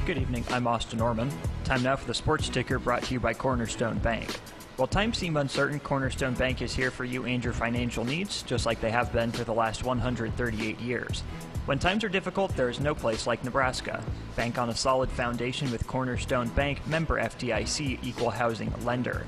Good evening, I'm Austin Norman. Time now for the Sports Ticker, brought to you by Cornerstone Bank. While times seem uncertain, Cornerstone Bank is here for you and your financial needs, just like they have been for the last 138 years. When times are difficult, there is no place like Nebraska. Bank on a solid foundation with Cornerstone Bank, member FDIC, equal housing lender.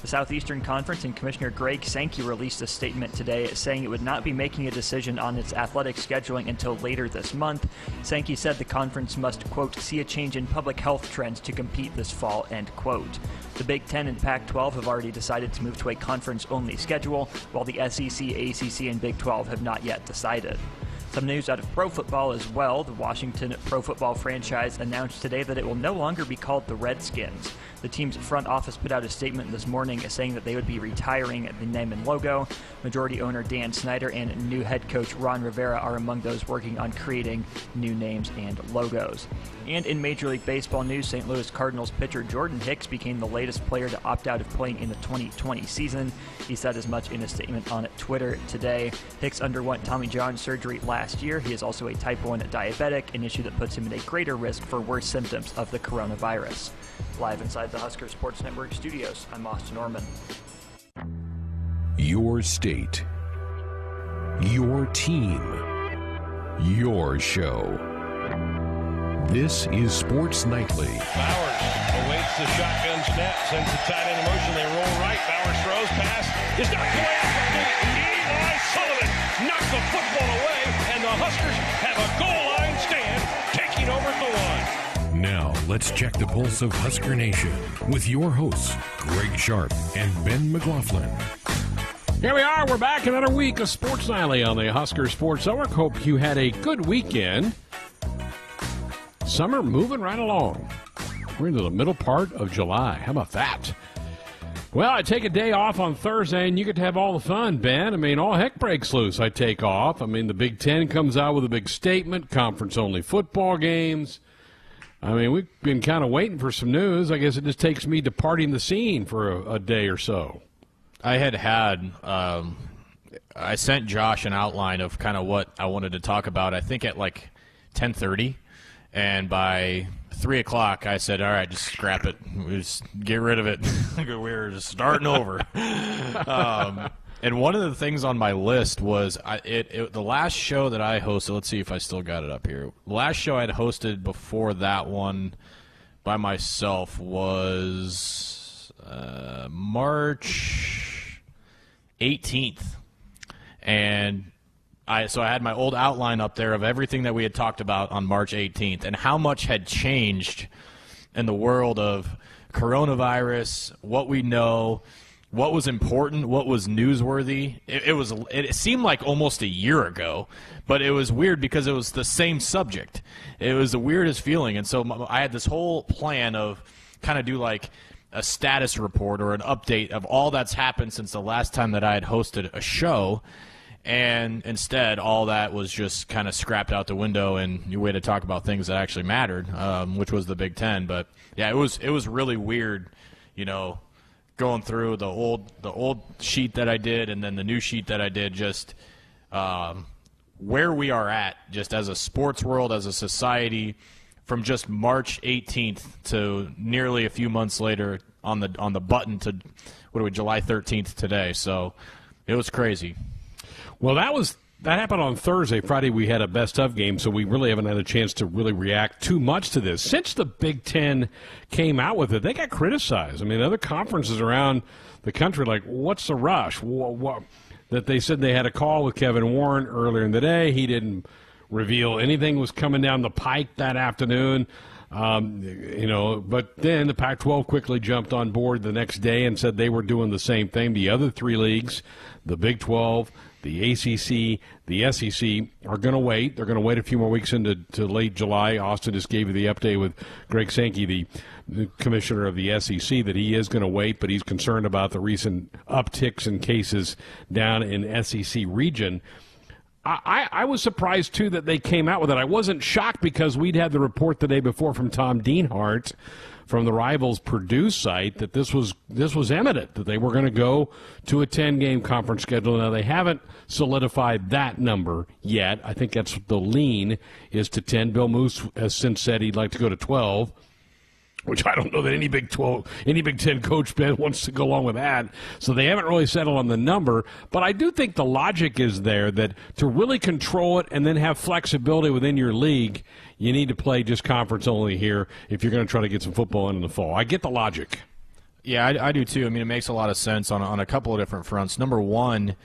The Southeastern Conference and Commissioner Greg Sankey released a statement today saying it would not be making a decision on its athletic scheduling until later this month. Sankey said the conference must, quote, see a change in public health trends to compete this fall, end quote. The Big Ten and Pac-12 have already decided to move to a conference-only schedule, while the SEC, ACC, and Big 12 have not yet decided. Some news out of pro football as well. The Washington pro football franchise announced today that it will no longer be called the Redskins. The team's front office put out a statement this morning saying that they would be retiring the name and logo. Majority owner Dan Snyder and new head coach Ron Rivera are among those working on creating new names and logos. And in Major League Baseball news, St. Louis Cardinals pitcher Jordan Hicks became the latest player to opt out of playing in the 2020 season. He said as much in a statement on Twitter today. Hicks underwent Tommy John surgery last year. He is also a type 1 diabetic, an issue that puts him at a greater risk for worse symptoms of the coronavirus. Live inside the Husker Sports Network studios, I'm Austin Norman. Your state, your team, your show. This is Sports Nightly. Bowers awaits the shotgun snap, sends the tight end in motion. They roll right. Bowers throws, pass is knocked away. Eli Sullivan knocks the football away, and the Huskers have a goal line stand, taking over at the one. Now, let's check the pulse of Husker Nation with your hosts, Greg Sharp and Ben McLaughlin. Here we are. We're back another week of Sports Nightly on the Husker Sports Network. Hope you had a good weekend. Summer moving right along. We're into the middle part of July. How about that? Well, I take a day off on Thursday, and you get to have all the fun, Ben. I mean, all heck breaks loose. I take off. I mean, the Big Ten comes out with a big statement, conference-only football games. I mean, we've been kind of waiting for some news. I guess it just takes me departing the scene for a day or so. I sent Josh an outline of kind of what I wanted to talk about, I think at like 10:30. And by 3 o'clock, I said, all right, just scrap it. Just get rid of it. We're just starting over. And one of the things on my list was the last show that I hosted. Let's see if I still got it up here. The last show I had hosted before that one by myself was March 18th. And so I had my old outline up there of everything that we had talked about on March 18th and how much had changed in the world of coronavirus, what we know, what was important, what was newsworthy. It seemed like almost a year ago, but it was weird because it was the same subject. It was the weirdest feeling. And so I had this whole plan of kind of do like a status report or an update of all that's happened since the last time that I had hosted a show. And instead, all that was just kind of scrapped out the window, and you had to talk about things that actually mattered, which was the Big Ten. But yeah, it was really weird, going through the old sheet that I did and then the new sheet that I did, just where we are at, just as a sports world, as a society, from just March 18th to nearly a few months later on the button to July 13th today. So it was crazy. Well, that happened on Thursday. Friday we had a best of game, so we really haven't had a chance to really react too much to this. Since the Big Ten came out with it, they got criticized. I mean, other conferences around the country, like, what's the rush? That they said they had a call with Kevin Warren earlier in the day. He didn't reveal anything was coming down the pike that afternoon. But then the Pac-12 quickly jumped on board the next day and said they were doing the same thing. The other three leagues, the Big 12, the ACC, the SEC, are going to wait. They're going to wait a few more weeks into late July. Austin just gave you the update with Greg Sankey, the commissioner of the SEC, that he is going to wait, but he's concerned about the recent upticks in cases down in SEC region. I was surprised, too, that they came out with it. I wasn't shocked because we'd had the report the day before from Tom Dienhart from the Rivals Purdue site that this was imminent, that they were going to go to a 10-game conference schedule. Now, they haven't solidified that number yet. I think that's the lean is to 10. Bill Moose has since said he'd like to go to 12. Which I don't know that any Big 10 coach, Ben, wants to go along with that. So they haven't really settled on the number. But I do think the logic is there that to really control it and then have flexibility within your league, you need to play just conference only here if you're going to try to get some football in the fall. I get the logic. Yeah, I do too. I mean, it makes a lot of sense on a couple of different fronts. Number one,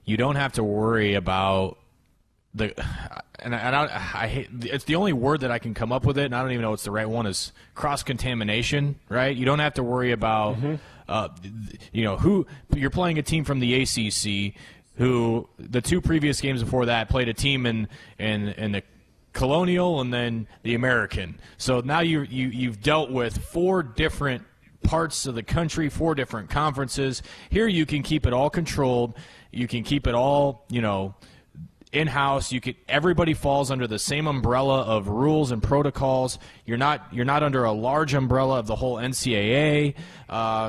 you don't have to worry about I hate it's the only word that I can come up with it, and I don't even know what's the right one, is cross-contamination, right? You don't have to worry about who you're playing a team from the ACC who the two previous games before that played a team in the Colonial and then the American. So now you've dealt with 4 different parts of the country, 4 different conferences. Here you can keep it all controlled. You can keep it all, in-house. Everybody falls under the same umbrella of rules and protocols. You're not under a large umbrella of the whole NCAA,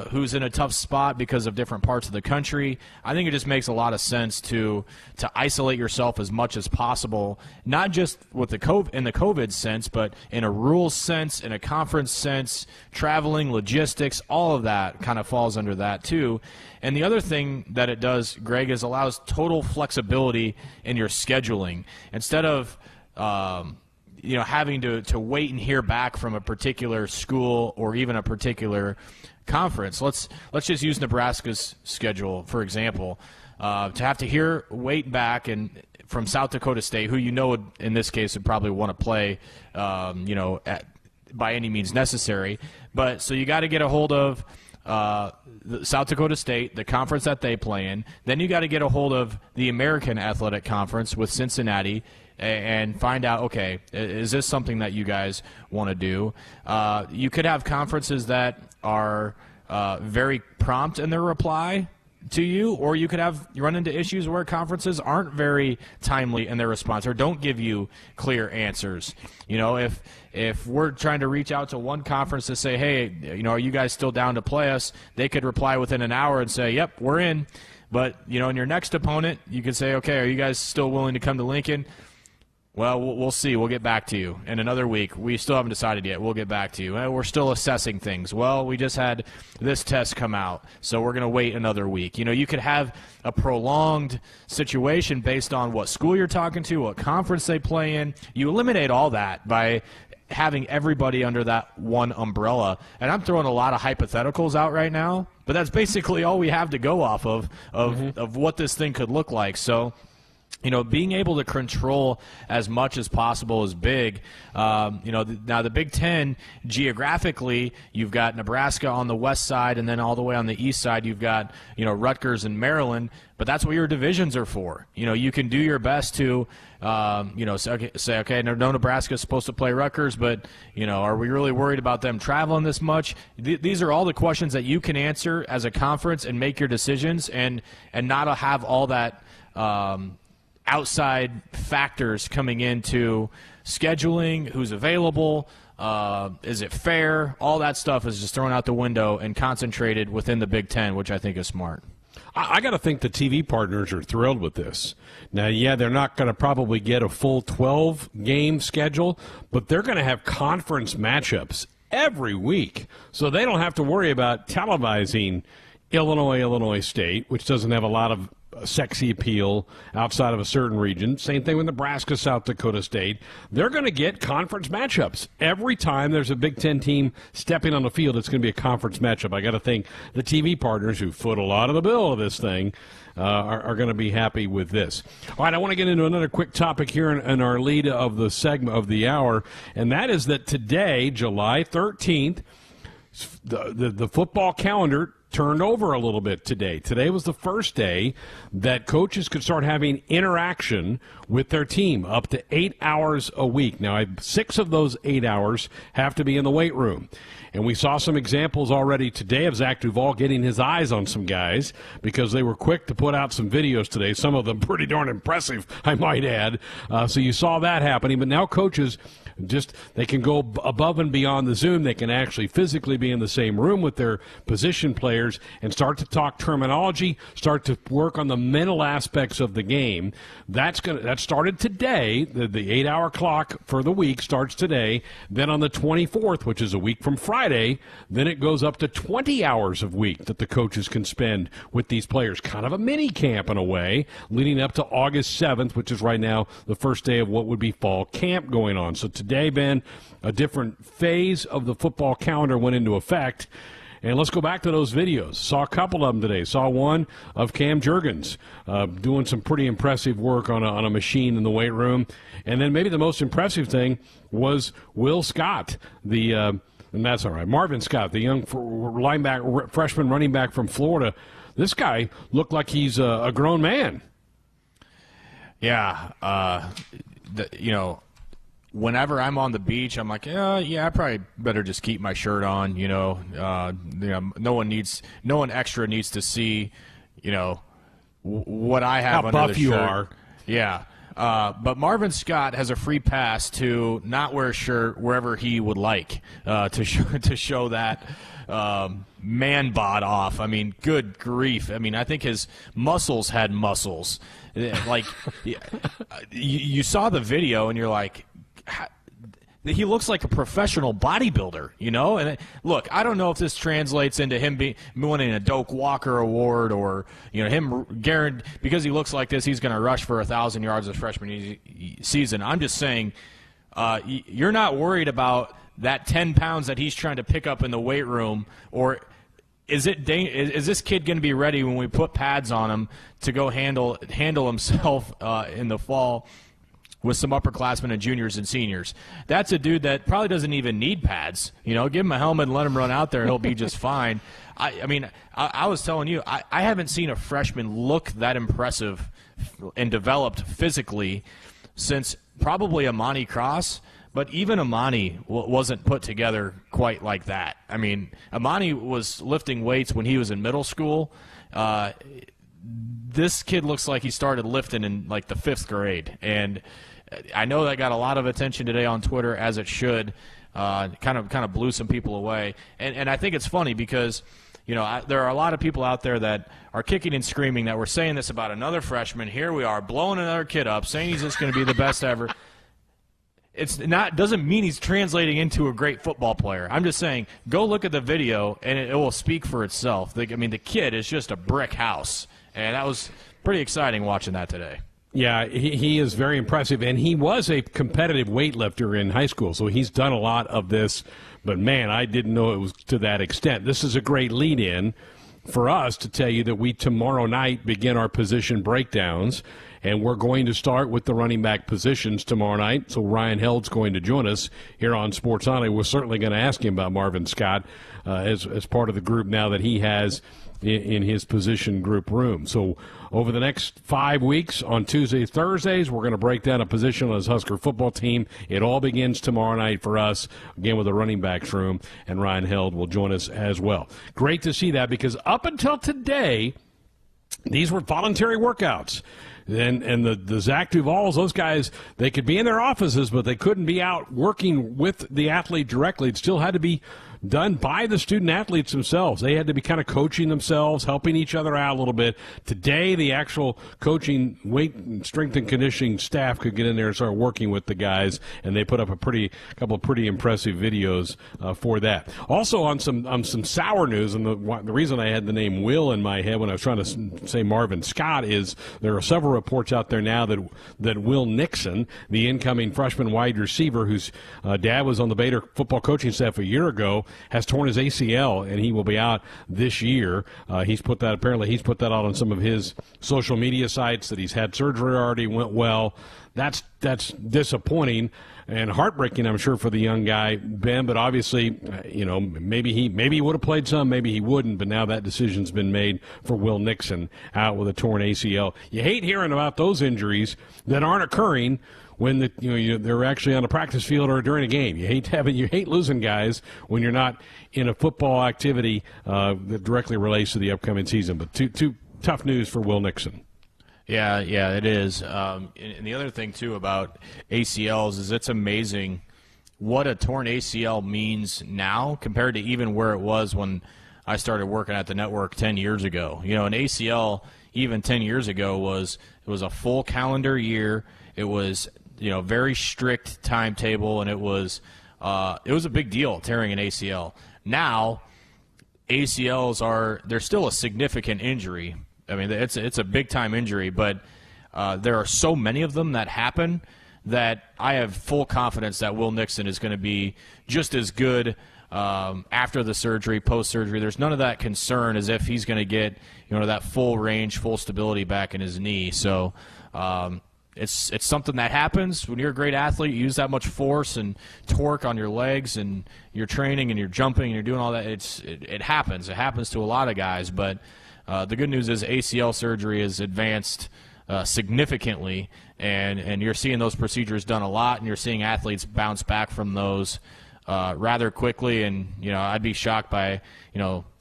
who's in a tough spot because of different parts of the country. I think it just makes a lot of sense to isolate yourself as much as possible, not just with in the COVID sense, but in a rules sense, in a conference sense, traveling, logistics, all of that kind of falls under that too. And the other thing that it does, Greg, is allows total flexibility in your scheduling. Instead of having to wait and hear back from a particular school or even a particular conference. Let's just use Nebraska's schedule, for example. To have to wait back and from South Dakota State, who in this case would probably want to play, by any means necessary. But so you got to get a hold of South Dakota State, the conference that they play in. Then you got to get a hold of the American Athletic Conference with Cincinnati and find out, okay, is this something that you guys want to do? You could have conferences that are very prompt in their reply to you, or you could run into issues where conferences aren't very timely in their response or don't give you clear answers. If we're trying to reach out to one conference to say, hey, are you guys still down to play us? They could reply within an hour and say, yep, we're in. But, in your next opponent, you could say, okay, are you guys still willing to come to Lincoln? Well, we'll see. We'll get back to you in another week. We still haven't decided yet. We'll get back to you. We're still assessing things. Well, we just had this test come out, so we're going to wait another week. You could have a prolonged situation based on what school you're talking to, what conference they play in. You eliminate all that by having everybody under that one umbrella. And I'm throwing a lot of hypotheticals out right now, but that's basically all we have to go off of what this thing could look like. So, being able to control as much as possible is big. Now the Big Ten, geographically, you've got Nebraska on the west side, and then all the way on the east side, you've got, Rutgers and Maryland. But that's what your divisions are for. You can do your best to, say, okay, no, Nebraska is supposed to play Rutgers, but, are we really worried about them traveling this much? These are all the questions that you can answer as a conference and make your decisions and not have all that outside factors coming into scheduling, who's available, is it fair? All that stuff is just thrown out the window and concentrated within the Big Ten, which I think is smart. I got to think the TV partners are thrilled with this. Now, yeah, they're not going to probably get a full 12-game schedule, but they're going to have conference matchups every week, so they don't have to worry about televising Illinois State, which doesn't have a lot of sexy appeal outside of a certain region. Same thing with Nebraska, South Dakota State. They're going to get conference matchups. Every time there's a Big Ten team stepping on the field, it's going to be a conference matchup. I got to think the TV partners who foot a lot of the bill of this thing are going to be happy with this. All right, I want to get into another quick topic here in our lead of the segment of the hour, and that is that today, July 13th, the football calendar turned over a little bit today. Today was the first day that coaches could start having interaction with their team up to 8 hours a week. Now, 6 of those 8 hours have to be in the weight room. And we saw some examples already today of Zach Duval getting his eyes on some guys because they were quick to put out some videos today, some of them pretty darn impressive, I might add. So you saw that happening. But now coaches they can go above and beyond the Zoom. They can actually physically be in the same room with their position players and start to talk terminology, start to work on the mental aspects of the game. That started today. The 8-hour clock for the week starts today. Then on the 24th, which is a week from Friday, then it goes up to 20 hours a week that the coaches can spend with these players. Kind of a mini camp in a way, leading up to August 7th, which is right now the first day of what would be fall camp going on. So today, Ben, a different phase of the football calendar went into effect. And let's go back to those videos. Saw a couple of them today. Saw one of Cam Jurgens doing some pretty impressive work on a machine in the weight room. And then maybe the most impressive thing was Will Scott, and that's all right, Marvin Scott, the young freshman running back from Florida. This guy looked like he's a grown man. Yeah, whenever I'm on the beach, I'm like, I probably better just keep my shirt on. No one extra needs to see, what I have how under buff the shirt. You are. Yeah. But Marvin Scott has a free pass to not wear a shirt wherever he would like to show that man bod off. I mean, good grief. I mean, I think his muscles had muscles. Like, you saw the video and you're like, he looks like a professional bodybuilder, And look, I don't know if this translates into him winning a Doak Walker Award or him because he looks like this, he's going to rush for 1,000 yards this freshman season. I'm just saying, you're not worried about that 10 pounds that he's trying to pick up in the weight room, or is this kid going to be ready when we put pads on him to go handle himself in the fall with some upperclassmen and juniors and seniors? That's a dude that probably doesn't even need pads. Give him a helmet and let him run out there, and he'll be just fine. I was telling you, I haven't seen a freshman look that impressive and developed physically since probably Amani Cross. But even Amani wasn't put together quite like that. I mean, Amani was lifting weights when he was in middle school. This kid looks like he started lifting in like the 5th grade. And I know that got a lot of attention today on Twitter, as it should. Kind of blew some people away. And I think it's funny because, there are a lot of people out there that are kicking and screaming that we're saying this about another freshman. Here we are blowing another kid up, saying he's just going to be the best ever. Doesn't mean he's translating into a great football player. I'm just saying, go look at the video and it will speak for itself. The kid is just a brick house, and that was pretty exciting watching that today. Yeah, he is very impressive, and he was a competitive weightlifter in high school, so he's done a lot of this. But, man, I didn't know it was to that extent. This is a great lead-in for us to tell you that we tomorrow night begin our position breakdowns, and we're going to start with the running back positions tomorrow night. So Ryan Held's going to join us here on Sports On. We're certainly going to ask him about Marvin Scott as part of the group now that he has in his position group room. So over the next 5 weeks, on Tuesdays, Thursdays, we're going to break down a position on his Husker football team. It all begins tomorrow night for us, again with the running backs room, and Ryan Held will join us as well. Great to see that, because up until today, these were voluntary workouts. And the Zach Duvals, those guys, they could be in their offices, but they couldn't be out working with the athlete directly. It still had to be done by the student athletes themselves. They had to be kind of coaching themselves, helping each other out a little bit. Today, the actual coaching, weight, and strength and conditioning staff could get in there and start working with the guys, and they put up a couple of pretty impressive videos for that. Also, on some sour news, and the reason I had the name Will in my head when I was trying to say Marvin Scott is there are several reports out there now that Will Nixon, the incoming freshman wide receiver whose dad was on the Bader football coaching staff a year ago, has torn his ACL, and he will be out this year. He's put that out on some of his social media sites that he's had surgery already, went well. That's disappointing. and heartbreaking, I'm sure, for the young guy, Ben. But obviously, maybe he would have played some, maybe he wouldn't. But now that decision's been made for Will Nixon out with a torn ACL. You hate hearing about those injuries that aren't occurring when they're actually on a practice field or during a game. You hate losing guys when you're not in a football activity that directly relates to the upcoming season. But too tough news for Will Nixon. Yeah, it is. And the other thing too about ACLs is it's amazing what a torn ACL means now compared to even where it was when I started working at the network 10 years ago. An ACL even 10 years ago was a full calendar year. It was very strict timetable, and it was a big deal tearing an ACL. Now, ACLs they're still a significant injury. I mean, it's a big time injury, but there are so many of them that happen that I have full confidence that Will Nixon is going to be just as good after the surgery, post surgery. There's none of that concern as if he's going to get that full range, full stability back in his knee. So. It's something that happens when you're a great athlete. You use that much force and torque on your legs, and you're training and you're jumping and you're doing all that. It happens. It happens to a lot of guys. But the good news is ACL surgery is advanced significantly, and you're seeing those procedures done a lot, and you're seeing athletes bounce back from those rather quickly. And I'd be shocked by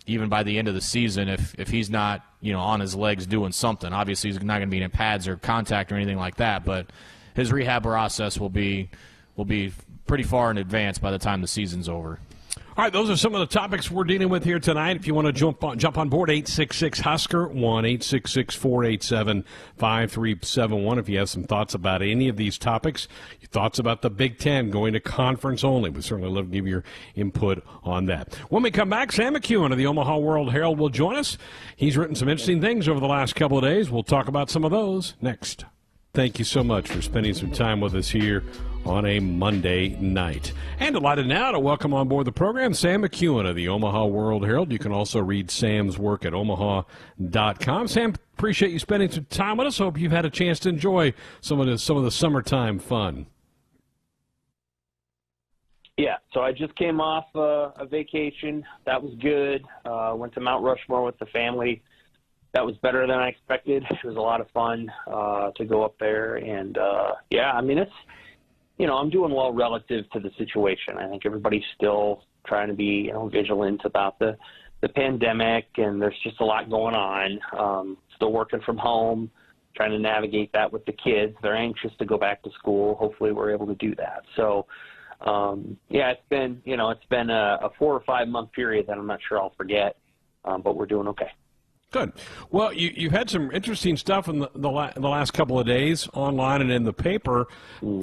even by the end of the season if he's not on his legs doing something. Obviously, he's not going to be in pads or contact or anything like that, but his rehab process will be pretty far in advance by the time the season's over. All right, those are some of the topics we're dealing with here tonight. If you want to jump on board, 866-HUSKER, 1-866-487-5371. If you have some thoughts about any of these topics, your thoughts about the Big Ten going to conference only, we'd certainly love to give your input on that. When we come back, Sam Mccune of the Omaha World-Herald will join us. He's written some interesting things over the last couple of days. We'll talk about some of those next. Thank you so much for spending some time with us here on a Monday night. And delighted now to welcome on board the program Sam Mccune of the Omaha World-Herald. You can also read Sam's work at omaha.com. Sam, appreciate you spending some time with us. Hope you've had a chance to enjoy some of the summertime fun. Yeah, so I just came off a vacation. That was good. Went to Mount Rushmore with the family. That was better than I expected. It was a lot of fun to go up there. And, it's, I'm doing well relative to the situation. I think everybody's still trying to be, vigilant about the pandemic, and there's just a lot going on. Still working from home, trying to navigate that with the kids. They're anxious to go back to school. Hopefully we're able to do that. So, it's been a 4 or 5 month period that I'm not sure I'll forget, but we're doing okay. Good. Well, you've had some interesting stuff in the last couple of days online and in the paper.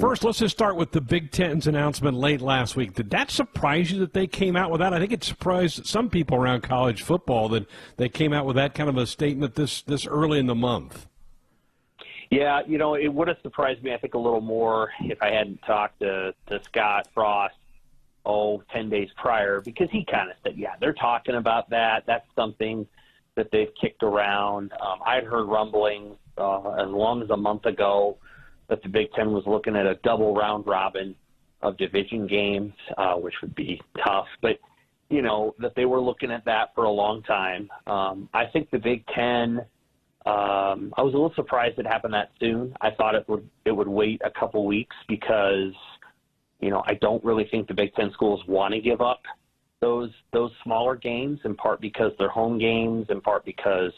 First, let's just start with the Big Ten's announcement late last week. Did that surprise you that they came out with that? I think it surprised some people around college football that they came out with that kind of a statement this early in the month. Yeah, it would have surprised me, I think, a little more if I hadn't talked to Scott Frost, 10 days prior, because he kind of said, they're talking about that. That's something that they've kicked around. I'd heard rumblings as long as a month ago that the Big Ten was looking at a double round robin of division games, which would be tough. But, that they were looking at that for a long time. I think the Big Ten, I was a little surprised it happened that soon. I thought it would wait a couple weeks because, I don't really think the Big Ten schools want to give up those smaller games, in part because they're home games, in part because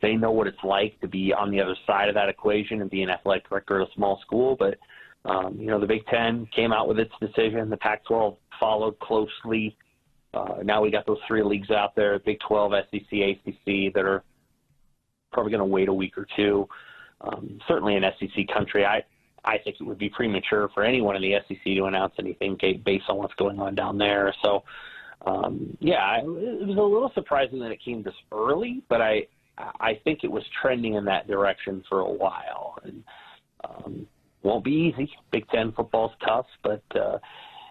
they know what it's like to be on the other side of that equation and be an athletic director at a small school. But, the Big Ten came out with its decision. The Pac-12 followed closely. Now we got those 3 leagues out there, Big 12, SEC, ACC, that are probably going to wait a week or two. Certainly in SEC country, I think it would be premature for anyone in the SEC to announce anything based on what's going on down there. So, it was a little surprising that it came this early, but I think it was trending in that direction for a while. And won't be easy. Big Ten football's tough, but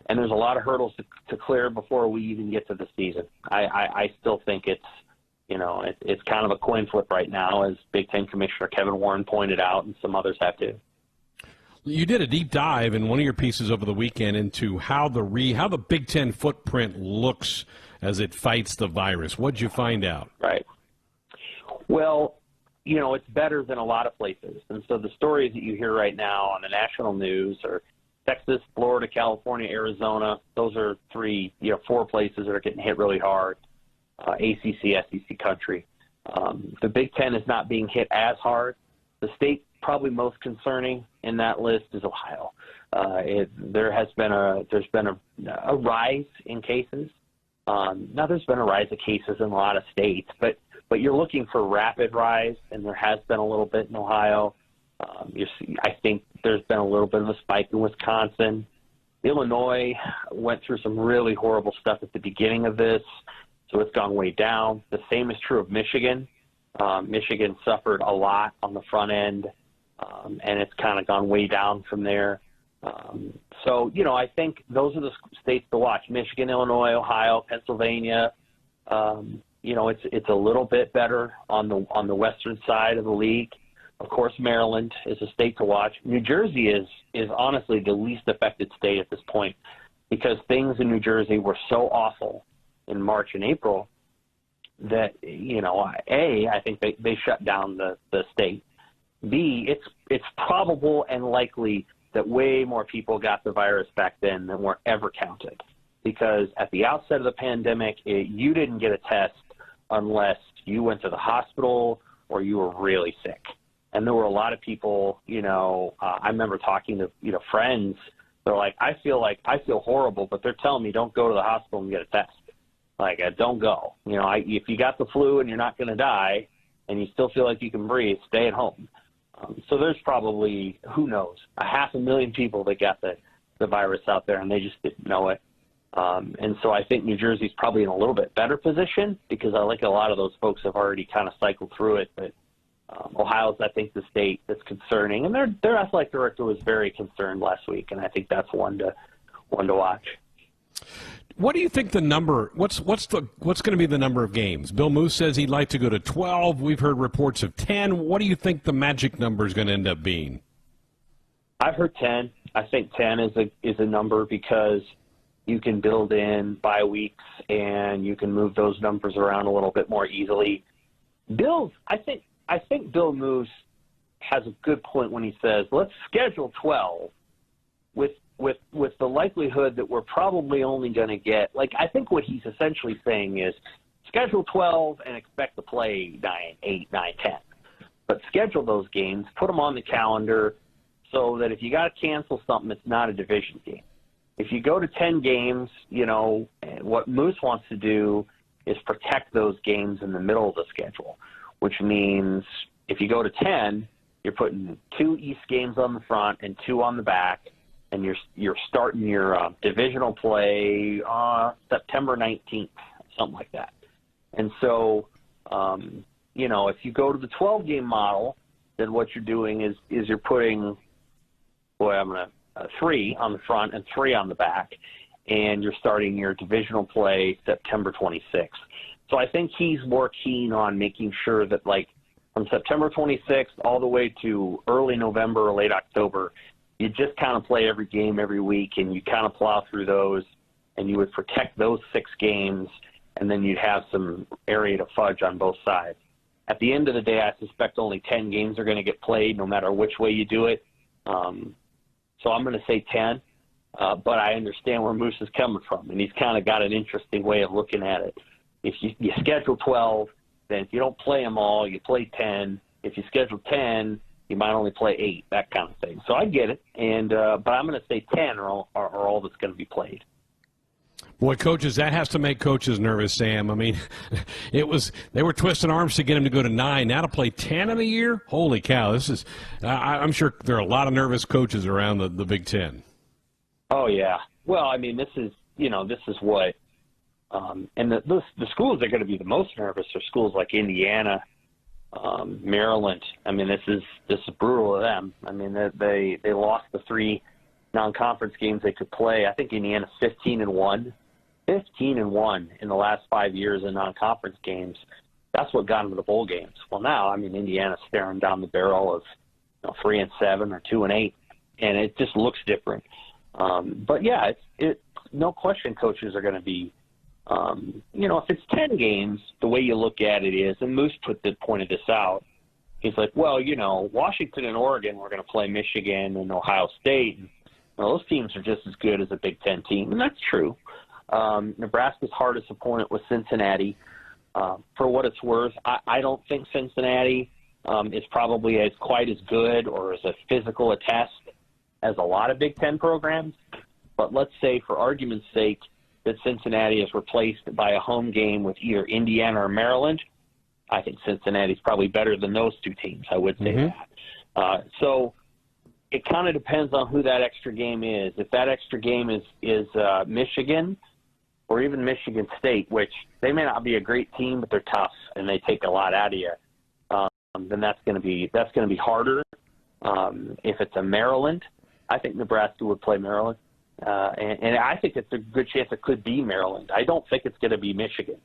and there's a lot of hurdles to clear before we even get to the season. I still think it's kind of a coin flip right now, as Big Ten Commissioner Kevin Warren pointed out, and some others have too. You did a deep dive in one of your pieces over the weekend into how the Big Ten footprint looks as it fights the virus. What'd you find out? Right. Well, it's better than a lot of places. And so the stories that you hear right now on the national news are Texas, Florida, California, Arizona. Those are 4 places that are getting hit really hard. ACC, SEC country. The Big Ten is not being hit as hard. The state probably most concerning in that list is Ohio. There's been a rise in cases. Now there's been a rise of cases in a lot of states, but you're looking for rapid rise, and there has been a little bit in Ohio. I think there's been a little bit of a spike in Wisconsin. Illinois went through some really horrible stuff at the beginning of this, so it's gone way down. The same is true of Michigan. Michigan suffered a lot on the front end, and it's kind of gone way down from there. So I think those are the states to watch: Michigan, Illinois, Ohio, Pennsylvania. It's a little bit better on the western side of the league. Of course, Maryland is a state to watch. New Jersey is honestly the least affected state at this point, because things in New Jersey were so awful in March and April that, I think they shut down the state. B, it's probable and likely that way more people got the virus back then than were ever counted, because at the outset of the pandemic, you didn't get a test unless you went to the hospital or you were really sick. And there were a lot of people, I remember talking to, friends. They're like, I feel horrible, but they're telling me don't go to the hospital and get a test. Like, don't go. If you got the flu and you're not going to die and you still feel like you can breathe, stay at home. So there's probably, who knows, 500,000 people that got the virus out there and they just didn't know it. And so I think New Jersey's probably in a little bit better position, because I think a lot of those folks have already kind of cycled through it. But Ohio's, I think, the state that's concerning, and their athletic director was very concerned last week, and I think that's one to watch. What do you think the number? What's going to be the number of games? Bill Moose says he'd like to go to 12. We've heard reports of 10. What do you think the magic number is going to end up being? I've heard 10. I think 10 is a number because you can build in bye weeks and you can move those numbers around a little bit more easily. I think Bill Moose has a good point when he says, let's schedule 12 with the likelihood that we're probably only going to get, I think what he's essentially saying is schedule 12 and expect to play 9, 8, 9, 10. But schedule those games, put them on the calendar so that if you got to cancel something, it's not a division game. If you go to 10 games, what Moose wants to do is protect those games in the middle of the schedule, which means if you go to 10, you're putting 2 East games on the front and 2 on the back, and you're starting your divisional play September 19th, something like that. And so, if you go to the 12-game model, then what you're doing is you're putting, 3 on the front and 3 on the back, and you're starting your divisional play September 26th. So I think he's more keen on making sure that, from September 26th all the way to early November or late October, you just kind of play every game every week, and you kind of plow through those, and you would protect those 6 games, and then you'd have some area to fudge on both sides. At the end of the day, I suspect only 10 games are going to get played no matter which way you do it. So I'm going to say 10, but I understand where Moose is coming from, and he's kind of got an interesting way of looking at it. If you schedule 12, then if you don't play them all, you play 10. If you schedule 10, you might only play 8, that kind of thing. So I get it, and but I'm going to say 10 are all that's going to be played. Boy, coaches, that has to make coaches nervous, Sam. I mean, they were twisting arms to get him to go to 9. Now to play 10 in a year? Holy cow! This is. I'm sure there are a lot of nervous coaches around the Big Ten. Oh yeah. Well, I mean, this is what, and the schools that are going to be the most nervous are schools like Indiana, Maryland. I mean, this is brutal of them. I mean, they lost the 3 non-conference games they could play. I think Indiana's 15-1. 15-1 in the last 5 years in non-conference games. That's what got them to the bowl games. Well, now, I mean, Indiana's staring down the barrel of 3-7 or 2-8, and it just looks different. But yeah, it's no question coaches are going to be, if it's 10 games, the way you look at it is, and Moose pointed this out, he's like, well, Washington and Oregon were going to play Michigan and Ohio State. And, those teams are just as good as a Big Ten team, and that's true. Nebraska's hardest opponent was Cincinnati. For what it's worth, I don't think Cincinnati is probably as quite as good or as a physical a test as a lot of Big Ten programs. But let's say, for argument's sake, that Cincinnati is replaced by a home game with either Indiana or Maryland. I think Cincinnati's probably better than those two teams. I would say that. So it kind of depends on who that extra game is. If that extra game is Michigan or even Michigan State, which they may not be a great team, but they're tough and they take a lot out of you, then that's going to be harder. If it's a Maryland, I think Nebraska would play Maryland, and I think it's a good chance it could be Maryland. I don't think it's going to be Michigan.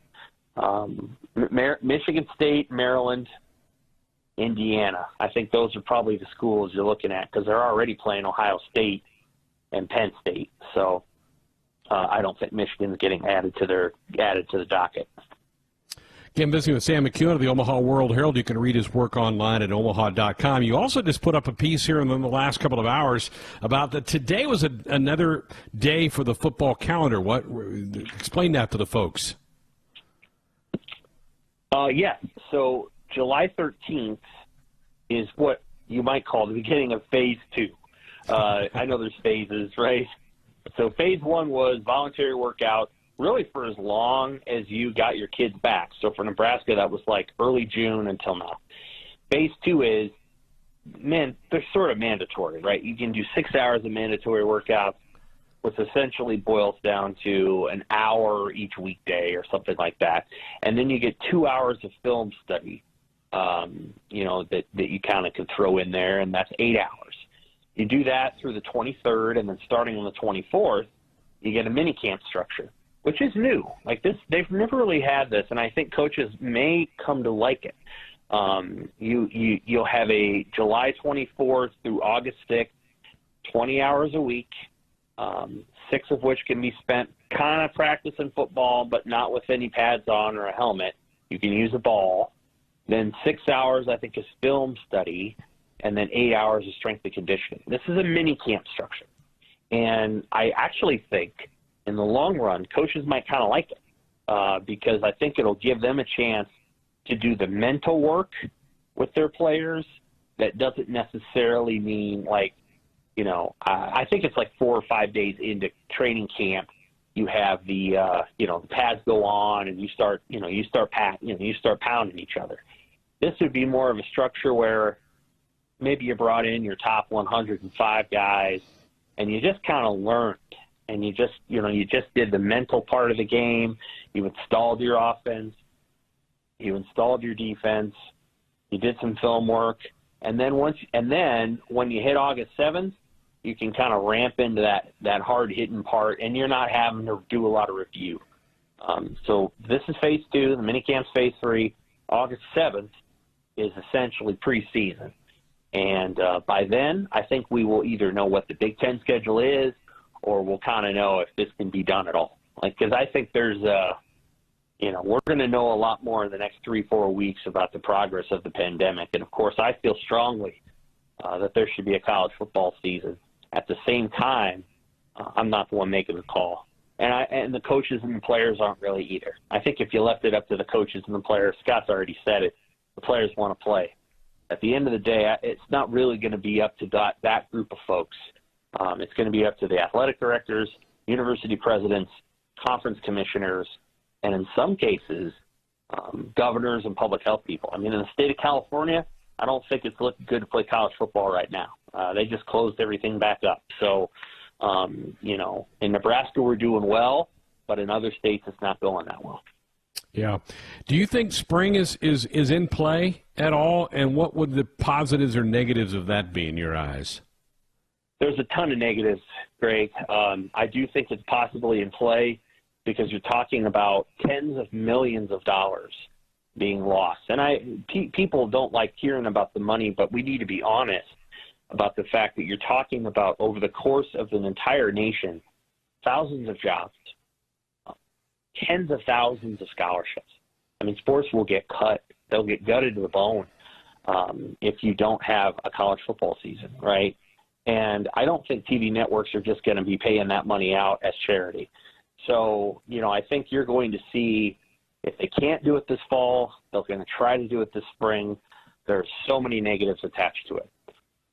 Michigan State, Maryland, Indiana. I think those are probably the schools you're looking at because they're already playing Ohio State and Penn State. So I don't think Michigan's getting added to the docket. Again, visiting with Sam Mccune of the Omaha World-Herald. You can read his work online at omaha.com. You also just put up a piece here in the last couple of hours about that today was another day for the football calendar. Explain that to the folks. Yes. So July 13th is what you might call the beginning of Phase 2. I know there's phases, right? So Phase 1 was voluntary workout, really for as long as you got your kids back. So for Nebraska, that was like early June until now. Phase 2 is, they're sort of mandatory, right? You can do 6 hours of mandatory workouts, which essentially boils down to an hour each weekday or something like that. And then you get 2 hours of film study, that you kind of can throw in there, and that's 8 hours. You do that through the 23rd, and then starting on the 24th, you get a mini camp structure, which is new. Like this, they've never really had this, and I think coaches may come to like it. You'll have a July 24th through August 6th, 20 hours a week, 6 of which can be spent kind of practicing football, but not with any pads on or a helmet. You can use a ball. Then 6 hours, I think, is film study, and then 8 hours is strength and conditioning. This is a mini camp structure. And I actually think in the long run, coaches might kind of like it because I think it'll give them a chance to do the mental work with their players. That doesn't necessarily mean I think it's like 4 or 5 days into training camp. You have the pads go on and you start pounding each other. This would be more of a structure where maybe you brought in your top 105 guys and you just kind of learned, and you just did the mental part of the game. You installed your offense, you installed your defense, you did some film work, and then when you hit August 7th, you can kind of ramp into that hard hitting part, and you're not having to do a lot of review. So this is Phase 2. The minicamp's Phase 3. August 7th is essentially preseason. And by then, I think we will either know what the Big Ten schedule is, or we'll kind of know if this can be done at all. Because I think there's we're going to know a lot more in the next 3-4 weeks about the progress of the pandemic. And, of course, I feel strongly that there should be a college football season. At the same time, I'm not the one making the call. And the coaches and the players aren't really either. I think if you left it up to the coaches and the players, Scott's already said it, the players want to play. At the end of the day, it's not really going to be up to that group of folks. It's going to be up to the athletic directors, university presidents, conference commissioners, and in some cases, governors and public health people. I mean, in the state of California, I don't think it's looking good to play college football right now. They just closed everything back up. So, in Nebraska, we're doing well, but in other states, it's not going that well. Yeah. Do you think spring is in play at all? And what would the positives or negatives of that be in your eyes? There's a ton of negatives, Greg. I do think it's possibly in play because you're talking about tens of millions of dollars being lost. And people don't like hearing about the money, but we need to be honest. about the fact that you're talking about over the course of an entire nation, thousands of jobs, tens of thousands of scholarships. I mean, sports will get cut. They'll get gutted to the bone if you don't have a college football season, right? And I don't think TV networks are just going to be paying that money out as charity. So, I think you're going to see, if they can't do it this fall, they're going to try to do it this spring. There are so many negatives attached to it.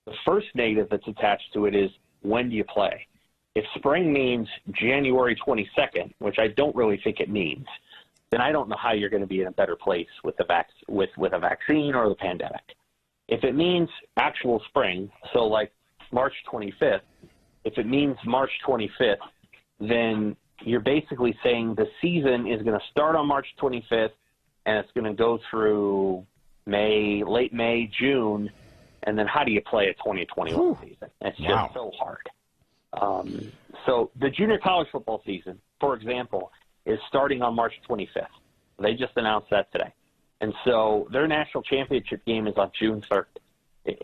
The first negative that's attached to it is, when do you play? If spring means January 22nd, which I don't really think it means, then I don't know how you're going to be in a better place with with a vaccine or the pandemic. If it means actual spring, so like March 25th, if it means March 25th, then you're basically saying the season is going to start on March 25th and it's going to go through late May, June, and then how do you play a 2021 season? It's just so hard. So the junior college football season, for example, is starting on March 25th. They just announced that today. And so their national championship game is on June 3rd.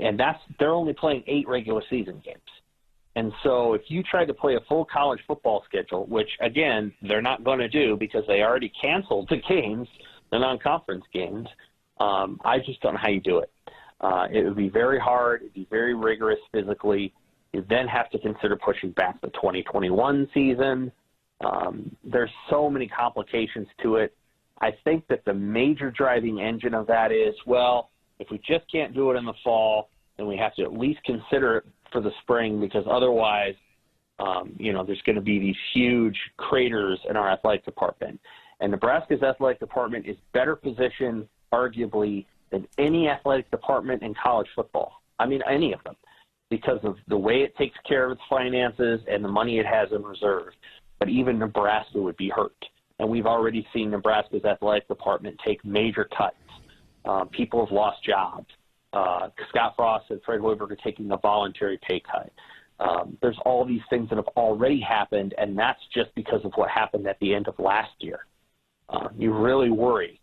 And they're only playing 8 regular season games. And so if you try to play a full college football schedule, which, again, they're not going to do because they already canceled the games, the non-conference games, I just don't know how you do it. It would be very hard. It would be very rigorous physically. You then have to consider pushing back the 2021 season. There's so many complications to it. I think that the major driving engine of that is, well, if we just can't do it in the fall, then we have to at least consider it for the spring, because otherwise, there's going to be these huge craters in our athletic department. And Nebraska's athletic department is better positioned, arguably, than any athletic department in college football. I mean, any of them, because of the way it takes care of its finances and the money it has in reserve. But even Nebraska would be hurt. And we've already seen Nebraska's athletic department take major cuts. People have lost jobs. Scott Frost and Fred Hoiberg are taking a voluntary pay cut. There's all these things that have already happened, and that's just because of what happened at the end of last year. You really worry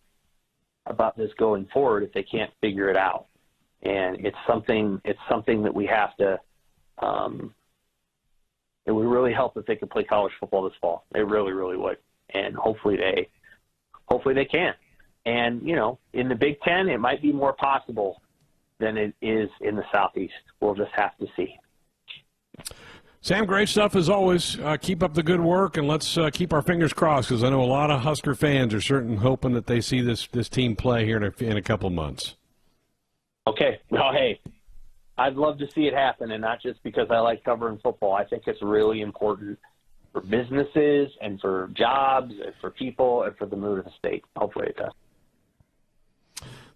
about this going forward if they can't figure it out. And it's something that we have to it would really help if they could play college football this fall. It really, really would. And hopefully they can. And, in the Big Ten, it might be more possible than it is in the Southeast. We'll just have to see. Sam, great stuff as always. Keep up the good work, and let's keep our fingers crossed, because I know a lot of Husker fans are certainly hoping that they see this team play here in a couple months. Okay. Well, hey, I'd love to see it happen, and not just because I like covering football. I think it's really important for businesses and for jobs and for people and for the mood of the state. Hopefully it does.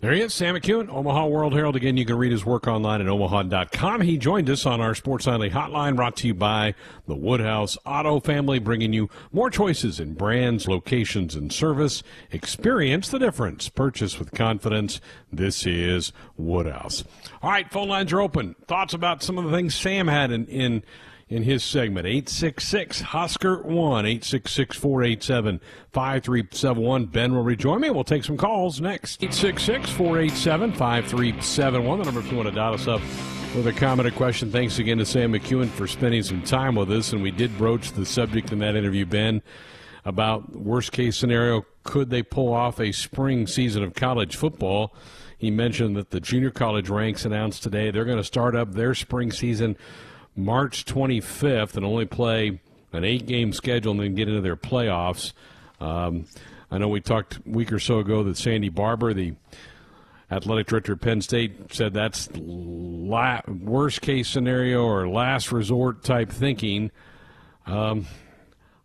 There he is, Sam Mccune, Omaha World-Herald. Again, you can read his work online at omaha.com. He joined us on our Sports Nightly Hotline, brought to you by the Woodhouse Auto family, bringing you more choices in brands, locations, and service. Experience the difference. Purchase with confidence. This is Woodhouse. All right, phone lines are open. Thoughts about some of the things Sam had in his segment. 866-HUSKER-1, 866-487-5371. Ben will rejoin me. We'll take some calls next. 866-487-5371. The number if you want to dot us up with a comment or question. Thanks again to Sam Mccune for spending some time with us. And we did broach the subject in that interview, Ben, about worst case scenario. Could they pull off a spring season of college football? He mentioned that the junior college ranks announced today they're going to start up their spring season March 25th and only play an 8-game schedule and then get into their playoffs. I know we talked a week or so ago that Sandy Barber, the athletic director at Penn State, said that's worst-case scenario or last resort type thinking. I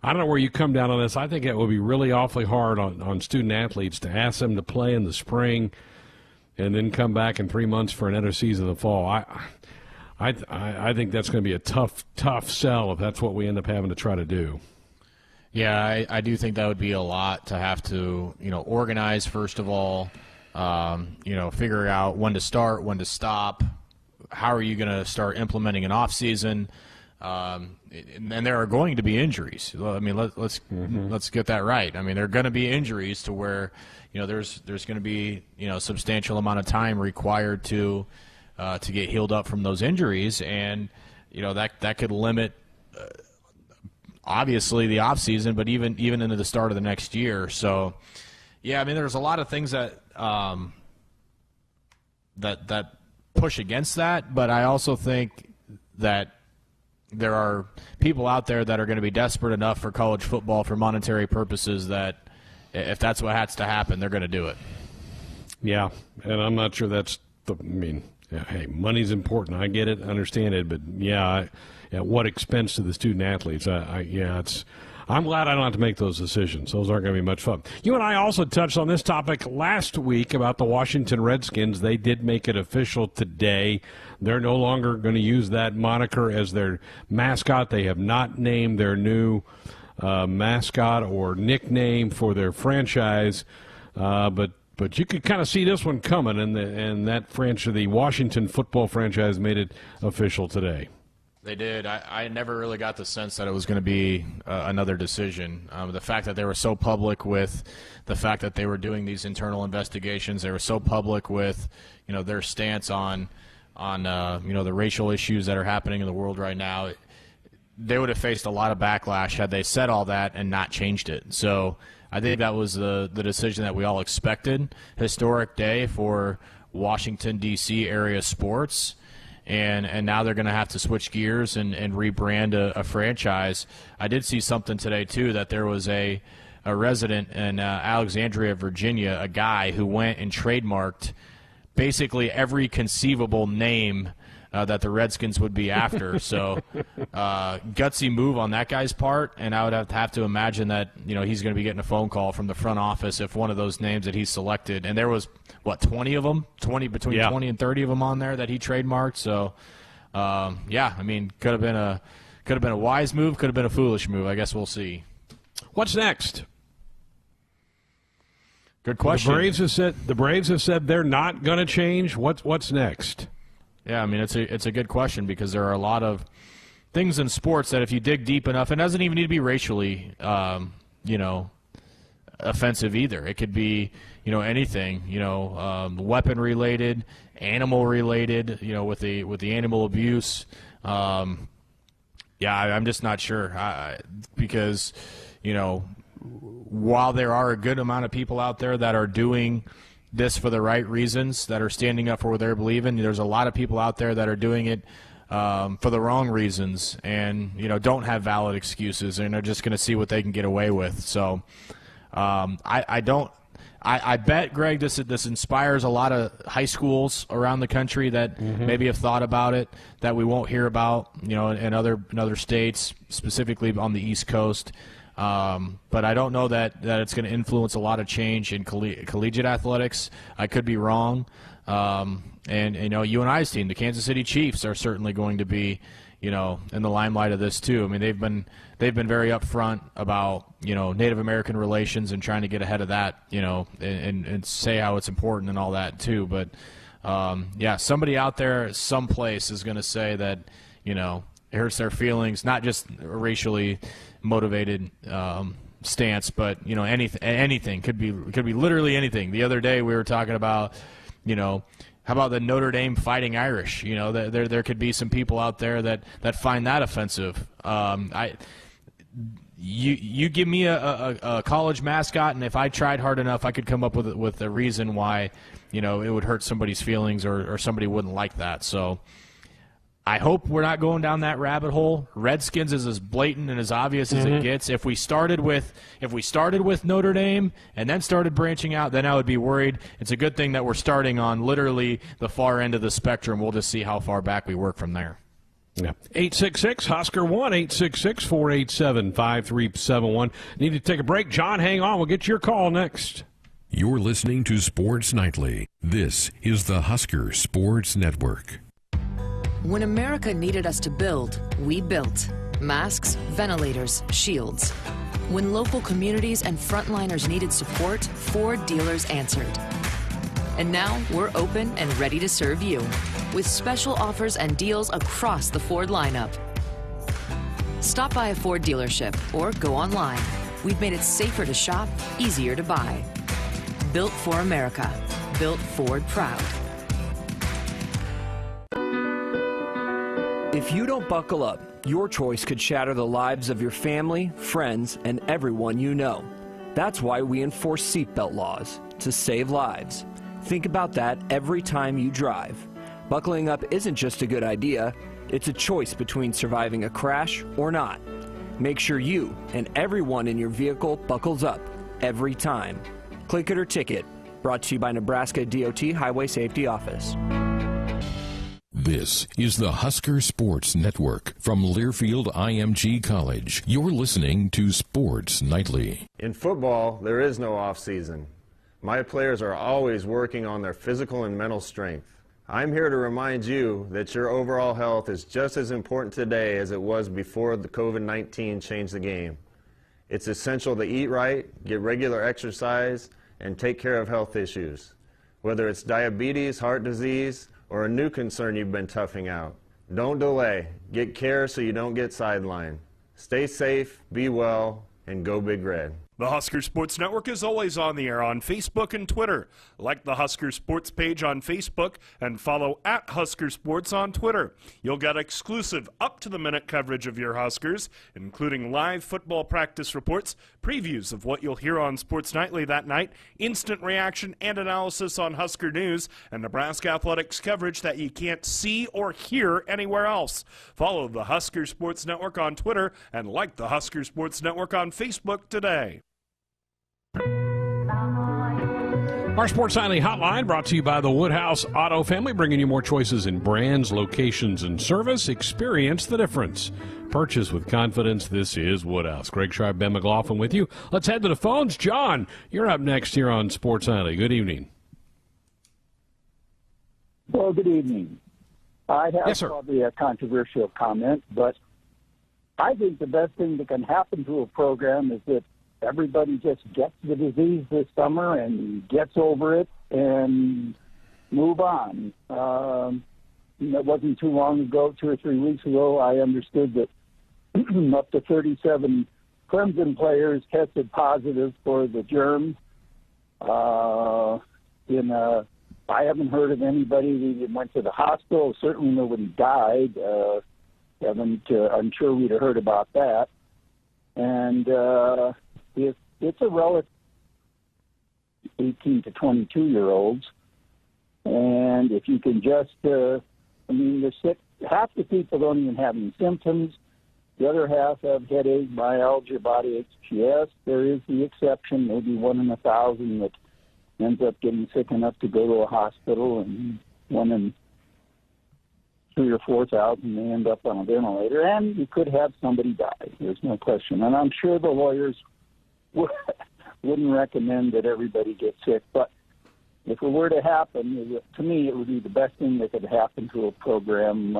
don't know where you come down on this. I think it would be really awfully hard on student-athletes to ask them to play in the spring and then come back in 3 months for another season in the fall. I think that's going to be a tough sell if that's what we end up having to try to do. Yeah, I do think that would be a lot to have to, organize, first of all, figure out when to start, when to stop. How are you going to start implementing an off season? And there are going to be injuries. I mean, let's get that right. I mean, there are going to be injuries to where, there's going to be, substantial amount of time required to to get healed up from those injuries, and that could limit obviously the offseason, but even into the start of the next year. So, yeah, I mean, there's a lot of things that that push against that, but I also think that there are people out there that are going to be desperate enough for college football for monetary purposes that if that's what has to happen, they're going to do it. Yeah, and I'm not sure that's hey, money's important. I get it, understand it, but at what expense to the student athletes? I'm glad I don't have to make those decisions. Those aren't going to be much fun. You and I also touched on this topic last week about the Washington Redskins. They did make it official today. They're no longer going to use that moniker as their mascot. They have not named their new mascot or nickname for their franchise, but you could kind of see this one coming, and that franchise, the Washington football franchise, made it official today. They did. I never really got the sense that it was going to be another decision. The fact that they were so public with the fact that they were doing these internal investigations, they were so public with their stance on the racial issues that are happening in the world right now, they would have faced a lot of backlash had they said all that and not changed it. So I think that was the decision that we all expected. Historic day for Washington, D.C. area sports. And now they're going to have to switch gears and rebrand a franchise. I did see something today, too, that there was a resident in Alexandria, Virginia, a guy who went and trademarked basically every conceivable name that the Redskins would be after. So gutsy move on that guy's part, and I would have to imagine that he's going to be getting a phone call from the front office if one of those names that he selected, and there was 20 of them, 20 and 30 of them on there that he trademarked. So I mean, could have been a wise move, could have been a foolish move. I guess we'll see. What's next? Good question. The Braves have said they're not going to change. What's next? Yeah, I mean, it's a good question because there are a lot of things in sports that if you dig deep enough, it doesn't even need to be racially, offensive either. It could be, anything, weapon related, animal related, with the animal abuse. I'm just not sure because, while there are a good amount of people out there that are doing this for the right reasons, that are standing up for what they're believing, there's a lot of people out there that are doing it for the wrong reasons and don't have valid excuses and are just going to see what they can get away with. So I bet, Greg, this inspires a lot of high schools around the country that maybe have thought about it that we won't hear about in other states, specifically on the East Coast. But I don't know that it's going to influence a lot of change in collegiate athletics. I could be wrong. And UNI's team, the Kansas City Chiefs, are certainly going to be, in the limelight of this too. I mean, they've been very upfront about Native American relations and trying to get ahead of that, and say how it's important and all that too. But somebody out there someplace is going to say that it hurts their feelings, not just racially motivated stance, but anything could be literally anything. The other day we were talking about how about the Notre Dame Fighting Irish? There could be some people out there that find that offensive. You give me a college mascot, and if I tried hard enough, I could come up with a reason why it would hurt somebody's feelings or somebody wouldn't like that. So I hope we're not going down that rabbit hole. Redskins is as blatant and as obvious as it gets. If we started with Notre Dame and then started branching out, then I would be worried. It's a good thing that we're starting on literally the far end of the spectrum. We'll just see how far back we work from there. Yeah. 866-HUSKER1, 866-487-5371. Need to take a break. John, hang on. We'll get to your call next. You're listening to Sports Nightly. This is the Husker Sports Network. When America needed us to build, we built. Masks, ventilators, shields. When local communities and frontliners needed support, Ford dealers answered. And now we're open and ready to serve you with special offers and deals across the Ford lineup. Stop by a Ford dealership or go online. We've made it safer to shop, easier to buy. Built for America. Built Ford proud. If you don't buckle up, your choice could shatter the lives of your family, friends, and everyone you know. That's why we enforce seatbelt laws, to save lives. Think about that every time you drive. Buckling up isn't just a good idea, it's a choice between surviving a crash or not. Make sure you and everyone in your vehicle buckles up every time. Click it or ticket. Brought to you by Nebraska DOT Highway Safety Office. This is the Husker Sports Network from Learfield IMG College. You're listening to Sports Nightly. In football, there is no off-season. My players are always working on their physical and mental strength. I'm here to remind you that your overall health is just as important today as it was before the COVID-19 changed the game. It's essential to eat right, get regular exercise, and take care of health issues. Whether it's diabetes, heart disease, or a new concern you've been toughing out. Don't delay. Get care so you don't get sidelined. Stay safe, be well, and go Big Red. The Husker Sports Network is always on the air on Facebook and Twitter. Like the Husker Sports page on Facebook and follow at Husker Sports on Twitter. You'll get exclusive up-to-the-minute coverage of your Huskers, including live football practice reports, previews of what you'll hear on Sports Nightly that night, instant reaction and analysis on Husker news, and Nebraska athletics coverage that you can't see or hear anywhere else. Follow the Husker Sports Network on Twitter and like the Husker Sports Network on Facebook today. Our Sports Nightly Hotline brought to you by the Woodhouse Auto Family, bringing you more choices in brands, locations, and service. Experience the difference. Purchase with confidence. This is Woodhouse. Greg Sharp, Ben McLaughlin with you. Let's head to the phones. John, you're up next here on Sports Nightly. Good evening. Well, good evening. I have probably a controversial comment, but I think the best thing that can happen to a program is that everybody just gets the disease this summer and gets over it and move on. It wasn't too long ago, 2 or 3 weeks ago, I understood that up to 37 Clemson players tested positive for the germ. I haven't heard of anybody that went to the hospital. Certainly nobody died. I'm sure we'd have heard about that. And it's a relative 18 to 22-year-olds, and if you can just, they're sick. Half the people don't even have any symptoms. The other half have headache, myalgia, body aches. Yes, there is the exception, maybe 1 in 1,000 that ends up getting sick enough to go to a hospital, and 1 in 3,000 or 4,000 may end up on a ventilator, and you could have somebody die. There's no question. And I'm sure the lawyers wouldn't recommend that everybody get sick. But if it were to happen, to me, it would be the best thing that could happen to a program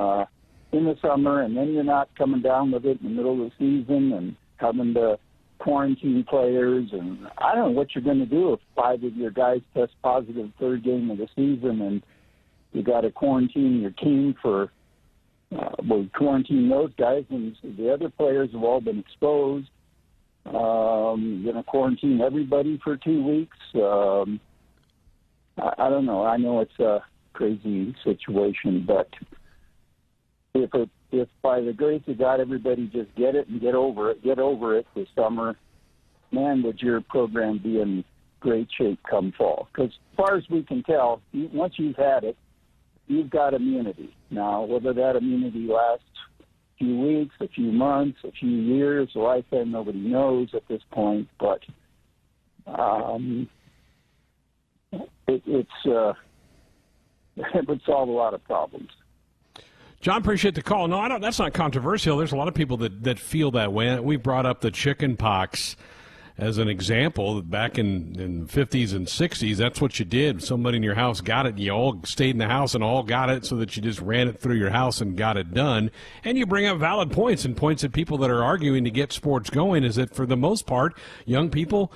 in the summer, and then you're not coming down with it in the middle of the season and having to quarantine players. And I don't know what you're going to do if 5 of your guys test positive third game of the season and you got to quarantine your team for, quarantine those guys, and the other players have all been exposed. You're going to quarantine everybody for 2 weeks. I don't know. I know it's a crazy situation, but if by the grace of God everybody just get it and get over it this summer, man, would your program be in great shape come fall. Because as far as we can tell, once you've had it, you've got immunity. Now, whether that immunity lasts a few weeks, a few months, a few years, a lifetime, nobody knows at this point. But it would solve a lot of problems. John, appreciate the call. No, that's not controversial. There's a lot of people that feel that way. We brought up the chicken pox as an example. Back in the 50s and 60s, that's what you did. Somebody in your house got it, and you all stayed in the house and all got it, so that you just ran it through your house and got it done. And you bring up valid points, and points that people that are arguing to get sports going is that for the most part, young people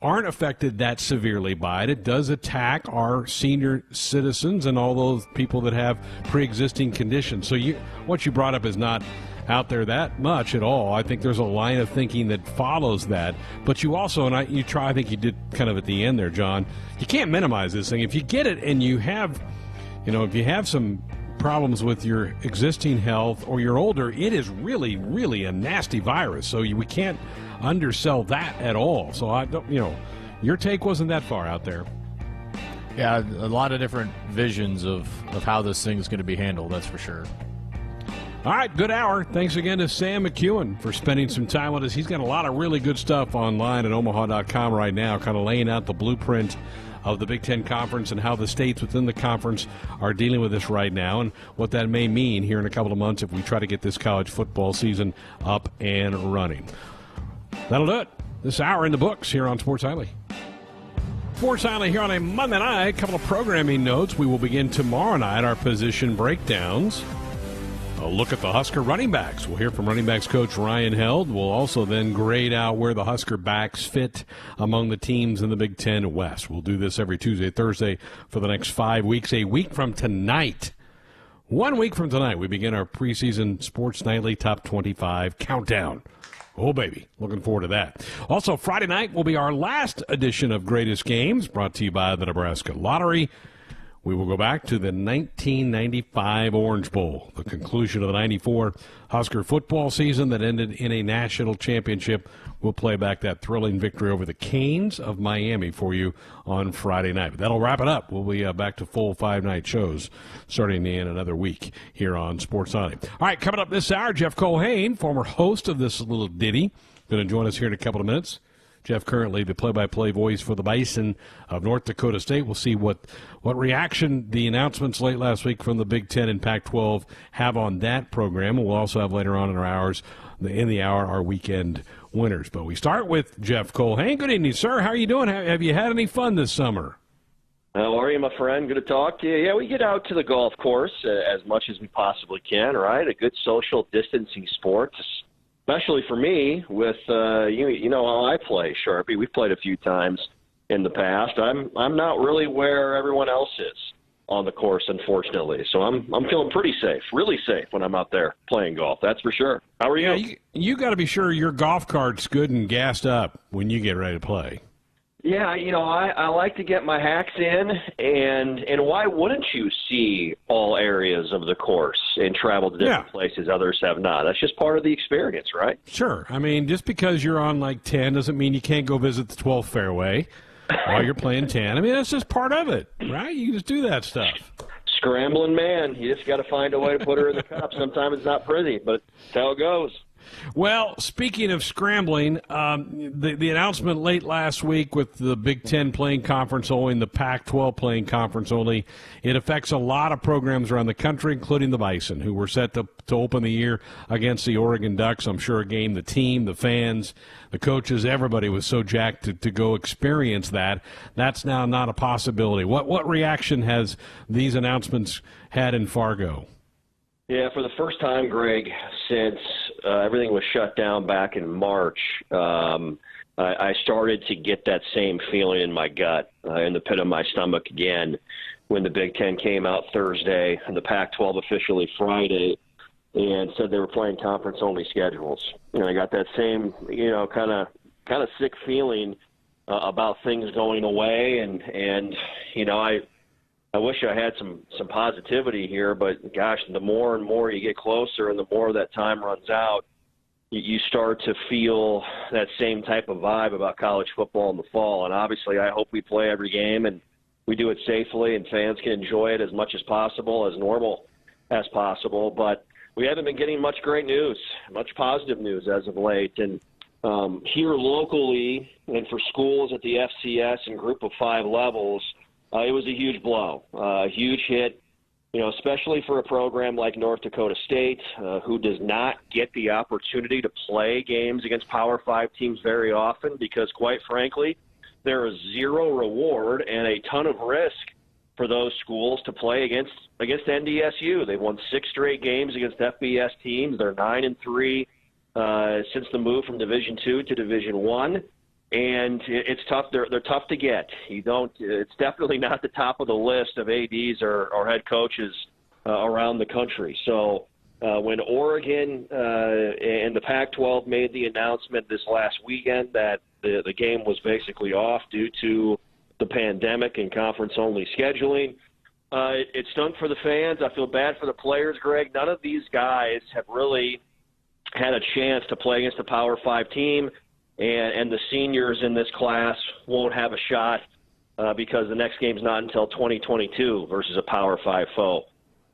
aren't affected that severely by it. It does attack our senior citizens and all those people that have pre-existing conditions. So what you brought up is not out there that much at all. I think there's a line of thinking that follows that. But you also, I think you did kind of at the end there, John, you can't minimize this thing. If you get it and you have, if you have some problems with your existing health or you're older, it is really, really a nasty virus. So we can't undersell that at all. So I don't, your take wasn't that far out there. Yeah, a lot of different visions of how this thing's going to be handled, that's for sure. All right, good hour. Thanks again to Sam Mcewan for spending some time with us. He's got a lot of really good stuff online at omaha.com right now, kind of laying out the blueprint of the Big Ten Conference and how the states within the conference are dealing with this right now and what that may mean here in a couple of months if we try to get this college football season up and running. That'll do it. This hour in the books here on Sports Nightly. Sports Nightly here on a Monday night. A couple of programming notes. We will begin tomorrow night our position breakdowns. A look at the Husker running backs. We'll hear from running backs coach Ryan Held. We'll also then grade out where the Husker backs fit among the teams in the Big Ten West. We'll do this every Tuesday, Thursday for the next 5 weeks. A week from tonight, 1 week from tonight, we begin our preseason Sports Nightly Top 25 countdown. Oh, baby. Looking forward to that. Also, Friday night will be our last edition of Greatest Games, brought to you by the Nebraska Lottery. We will go back to the 1995 Orange Bowl, the conclusion of the 94 Husker football season that ended in a national championship. We'll play back that thrilling victory over the Canes of Miami for you on Friday night. But that'll wrap it up. We'll be back to full 5-night shows starting in another week here on Sports Nightly. All right, coming up this hour, Jeff Colhane, former host of this little ditty, going to join us here in a couple of minutes. Jeff, currently the play-by-play voice for the Bison of North Dakota State. We'll see what reaction the announcements late last week from the Big Ten and Pac-12 have on that program. We'll also have later on in the hour, our weekend winners. But we start with Jeff Colhane. Good evening, sir. How are you doing? Have you had any fun this summer? How are you, my friend? Good to talk to you. Yeah, we get out to the golf course as much as we possibly can, right? A good social distancing sport, especially for me with, you know how I play, Sharpie. We've played a few times in the past. I'm not really where everyone else is on the course, unfortunately. So I'm feeling pretty safe, really safe when I'm out there playing golf. That's for sure. How are you? Yeah, you got to be sure your golf cart's good and gassed up when you get ready to play. Yeah, I like to get my hacks in, and why wouldn't you see all areas of the course and travel to different places others have not? That's just part of the experience, right? Sure. I mean, just because you're on like 10 doesn't mean you can't go visit the 12th fairway while you're playing 10. I mean, that's just part of it, right? You can just do that stuff. Scrambling man. You just got to find a way to put her in the cup. Sometimes it's not pretty, but that's how it goes. Well, speaking of scrambling, the announcement late last week with the Big Ten playing conference only and the Pac-12 playing conference only, it affects a lot of programs around the country, including the Bison, who were set to open the year against the Oregon Ducks. I'm sure a game the team, the fans, the coaches, everybody was so jacked to go experience that. That's now not a possibility. What reaction has these announcements had in Fargo? Yeah, for the first time, Greg, since everything was shut down back in March, I started to get that same feeling in my gut, in the pit of my stomach again, when the Big Ten came out Thursday and the Pac-12 officially Friday and said they were playing conference-only schedules. I got that same, kind of sick feeling about things going away, and I wish I had some positivity here, but gosh, the more and more you get closer and the more that time runs out, you start to feel that same type of vibe about college football in the fall. And obviously I hope we play every game and we do it safely and fans can enjoy it as much as possible, as normal as possible. But we haven't been getting much great news, much positive news as of late. And here locally and for schools at the FCS and Group of 5 levels, it was a huge blow, a huge hit, especially for a program like North Dakota State, who does not get the opportunity to play games against Power 5 teams very often because, quite frankly, there is zero reward and a ton of risk for those schools to play against NDSU. They've won 6 straight games against FBS teams. They're 9-3 since the move from Division II to Division I. And it's tough. They're tough to get. It's definitely not the top of the list of ADs or head coaches around the country. So when Oregon and the Pac-12 made the announcement this last weekend that the game was basically off due to the pandemic and conference-only scheduling, It stunk for the fans. I feel bad for the players, Greg. None of these guys have really had a chance to play against a Power 5 team, and the seniors in this class won't have a shot because the next game's not until 2022 versus a Power 5 foe.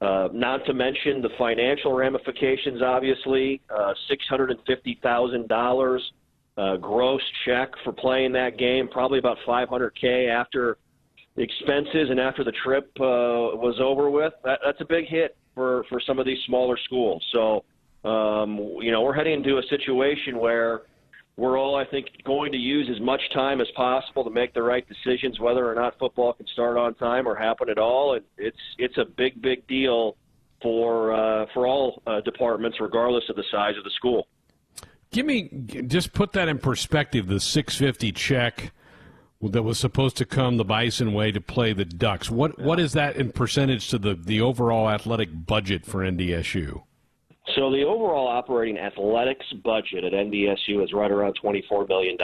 Not to mention the financial ramifications, obviously. $650,000 gross check for playing that game, probably about $500K after the expenses and after the trip was over with. That's a big hit for some of these smaller schools. So, we're heading into a situation where we're all, I think, going to use as much time as possible to make the right decisions, whether or not football can start on time or happen at all. And it's a big, big deal for all departments, regardless of the size of the school. Just put that in perspective, the $650 check that was supposed to come the Bison way to play the Ducks. What is that in percentage to the overall athletic budget for NDSU? So the overall operating athletics budget at NDSU is right around $24 million.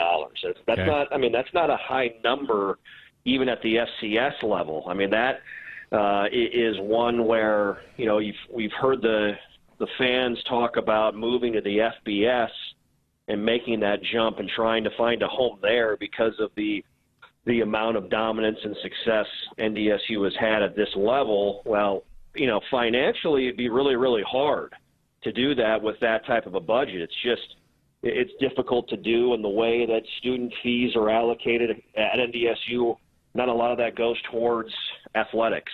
That's not a high number even at the FCS level. I mean, that is one where, we've heard the fans talk about moving to the FBS and making that jump and trying to find a home there because of the amount of dominance and success NDSU has had at this level. Well, financially it'd be really, really hard to do that with that type of a budget. It's difficult to do, and the way that student fees are allocated at NDSU, not a lot of that goes towards athletics.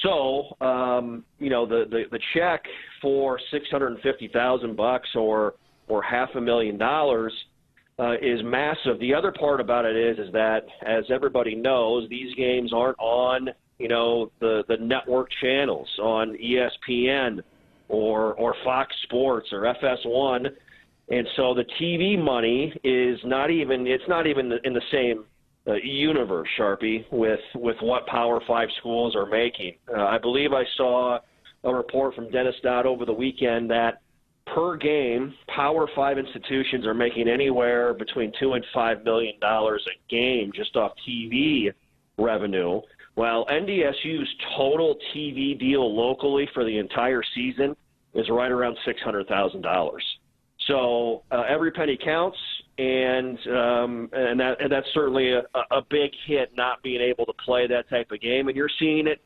So, the check for $650,000 or $500,000 is massive. The other part about it is that, as everybody knows, these games aren't on, the network channels on ESPN or Fox Sports or FS1, and so the TV money is not even in the same universe, Sharpie, with what Power 5 schools are making. I believe I saw a report from Dennis Dodd over the weekend that per game, Power 5 institutions are making anywhere between $2 and $5 million a game just off TV revenue. While NDSU's total TV deal locally for the entire season is right around $600,000. So every penny counts, and that's certainly a big hit, not being able to play that type of game. And you're seeing it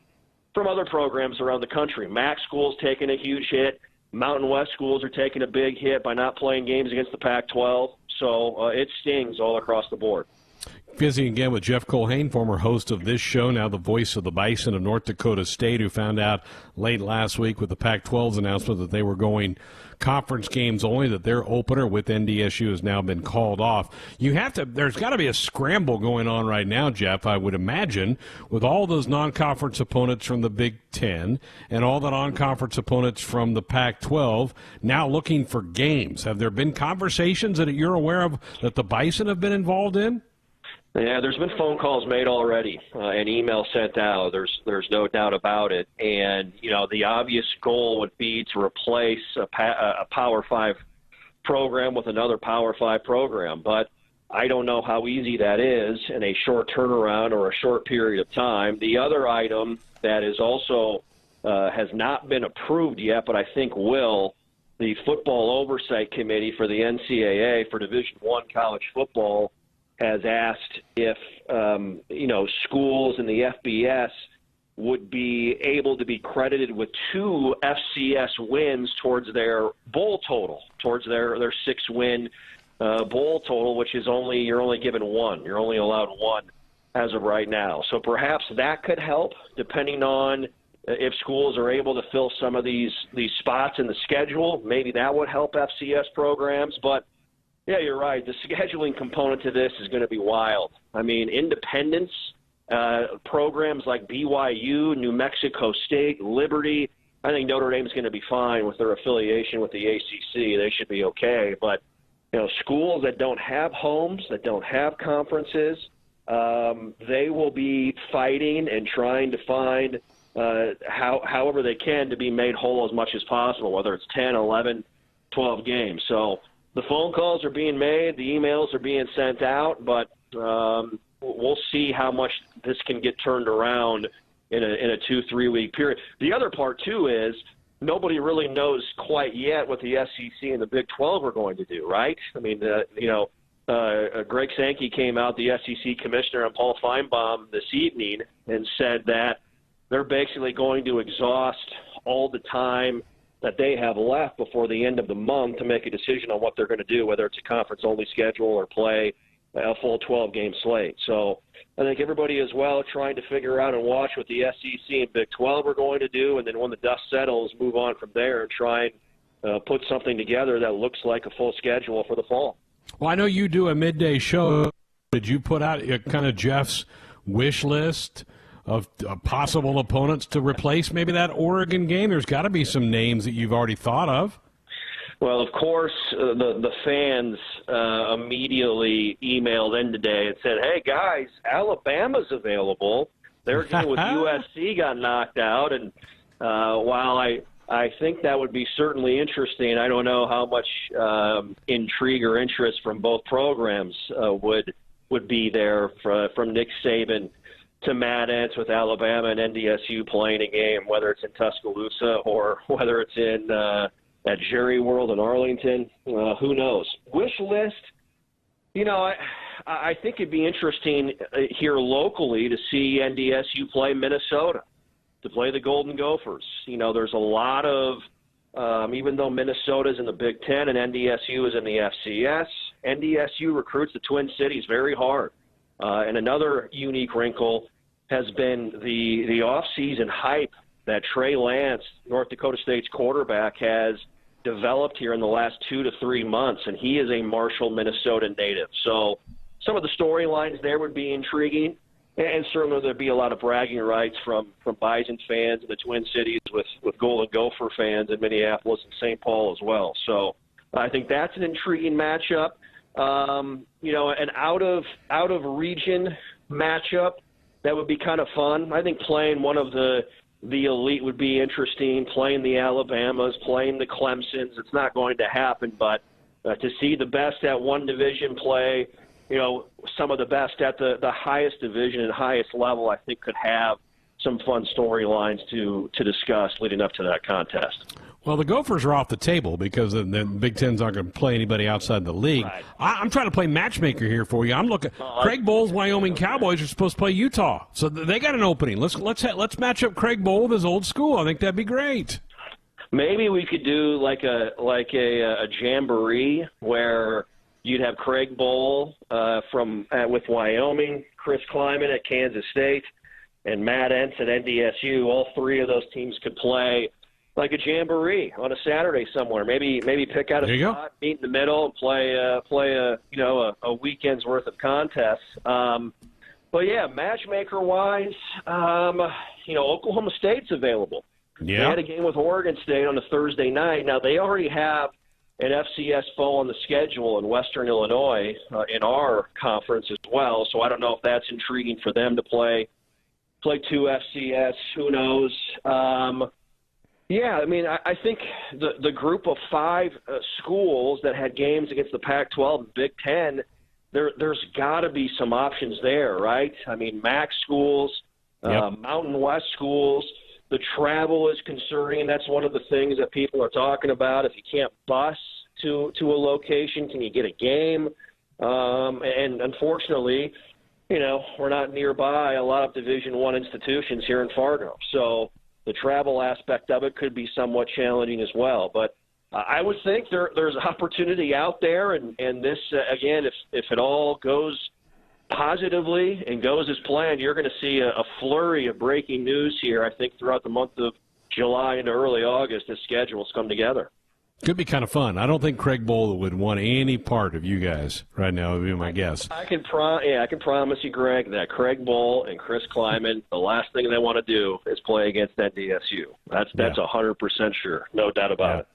from other programs around the country. MAC schools taking a huge hit. Mountain West schools are taking a big hit by not playing games against the Pac-12. So it stings all across the board. Visiting again with Jeff Colhane, former host of this show, now the voice of the Bison of North Dakota State, who found out late last week with the Pac-12's announcement that they were going conference games only, that their opener with NDSU has now been called off. There's got to be a scramble going on right now, Jeff, I would imagine, with all those non-conference opponents from the Big Ten and all the non-conference opponents from the Pac-12 now looking for games. Have there been conversations that you're aware of that the Bison have been involved in? Yeah, there's been phone calls made already and emails sent out. There's no doubt about it. And, the obvious goal would be to replace a Power 5 program with another Power 5 program. But I don't know how easy that is in a short turnaround or a short period of time. The other item that is also has not been approved yet, but I think will, the Football Oversight Committee for the NCAA for Division I college football has asked if, schools in the FBS would be able to be credited with 2 FCS wins towards their bowl total, towards their 6-win bowl total, which is you're only given 1. You're only allowed 1 as of right now. So perhaps that could help, depending on if schools are able to fill some of these spots in the schedule. Maybe that would help FCS programs, but yeah, you're right. The scheduling component to this is going to be wild. I mean, independents, programs like BYU, New Mexico State, Liberty, I think Notre Dame's going to be fine with their affiliation with the ACC. They should be okay. But, schools that don't have homes, that don't have conferences, they will be fighting and trying to find however they can to be made whole as much as possible, whether it's 10, 11, 12 games. So the phone calls are being made, the emails are being sent out, but we'll see how much this can get turned around in a 2-3 week period. The other part, too, is nobody really knows quite yet what the SEC and the Big 12 are going to do, right? I mean, Greg Sankey came out, the SEC commissioner, and Paul Feinbaum this evening and said that they're basically going to exhaust all the time that they have left before the end of the month to make a decision on what they're going to do, whether it's a conference-only schedule or play a full 12-game slate. So I think everybody as well trying to figure out and watch what the SEC and Big 12 are going to do, and then when the dust settles, move on from there and try and put something together that looks like a full schedule for the fall. Well, I know you do a midday show. Did you put out kind of Jeff's wish list of possible opponents to replace maybe that Oregon game? There's got to be some names that you've already thought of. Well, of course, the fans immediately emailed in today and said, hey, guys, Alabama's available. Their game with USC got knocked out. And while I think that would be certainly interesting, I don't know how much intrigue or interest from both programs would be there from Nick Saban to Matt Entz with Alabama and NDSU playing a game, whether it's in Tuscaloosa or whether it's in at Jerry World in Arlington. Who knows? Wish list, I think it'd be interesting here locally to see NDSU play Minnesota, to play the Golden Gophers. There's a lot of, even though Minnesota's in the Big Ten and NDSU is in the FCS, NDSU recruits the Twin Cities very hard. And another unique wrinkle has been the off-season hype that Trey Lance, North Dakota State's quarterback, has developed here in the last 2 to 3 months, and he is a Marshall, Minnesota native. So some of the storylines there would be intriguing, and certainly there'd be a lot of bragging rights from Bison fans in the Twin Cities with Golden Gopher fans in Minneapolis and St. Paul as well. So I think that's an intriguing matchup. An out of region matchup that would be kind of fun. I think playing one of the elite would be interesting, playing the Alabamas, playing the Clemsons. It's not going to happen, but to see the best at one division play, some of the best at the highest division and highest level, I think could have some fun storylines to discuss leading up to that contest. Well, the Gophers are off the table because the Big Ten's aren't going to play anybody outside the league. Right. I'm trying to play matchmaker here for you. I'm looking. Craig Bohl's Wyoming Cowboys are supposed to play Utah, so they got an opening. Let's match up Craig Bohl with his old school. I think that'd be great. Maybe we could do like a jamboree where you'd have Craig Bohl with Wyoming, Chris Kleiman at Kansas State, and Matt Entz at NDSU. All three of those teams could play like a jamboree on a Saturday somewhere. Maybe pick out a spot, meet in the middle, and play a weekend's worth of contests. But yeah, matchmaker wise, Oklahoma State's available. Yeah. They had a game with Oregon State on a Thursday night. Now they already have an FCS foe on the schedule in Western Illinois in our conference as well. So I don't know if that's intriguing for them to play two FCS. Who knows? Yeah, I mean, I think the group of 5 schools that had games against the Pac-12 and Big Ten, there's got to be some options there, right? I mean, MAC schools, Mountain West schools, the travel is concerning. That's one of the things that people are talking about. If you can't bus to a location, can you get a game? And unfortunately, we're not nearby a lot of Division I institutions here in Fargo. So the travel aspect of it could be somewhat challenging as well. But I would think there's opportunity out there, and this, again, if it all goes positively and goes as planned, you're going to see a flurry of breaking news here, I think, throughout the month of July into early August as schedules come together. Could be kind of fun. I don't think Craig Bohl would want any part of you guys right now, would be my guess. I can promise you, Greg, that Craig Bohl and Chris Kleiman, the last thing they want to do is play against NDSU. That's 100% sure. No doubt about it.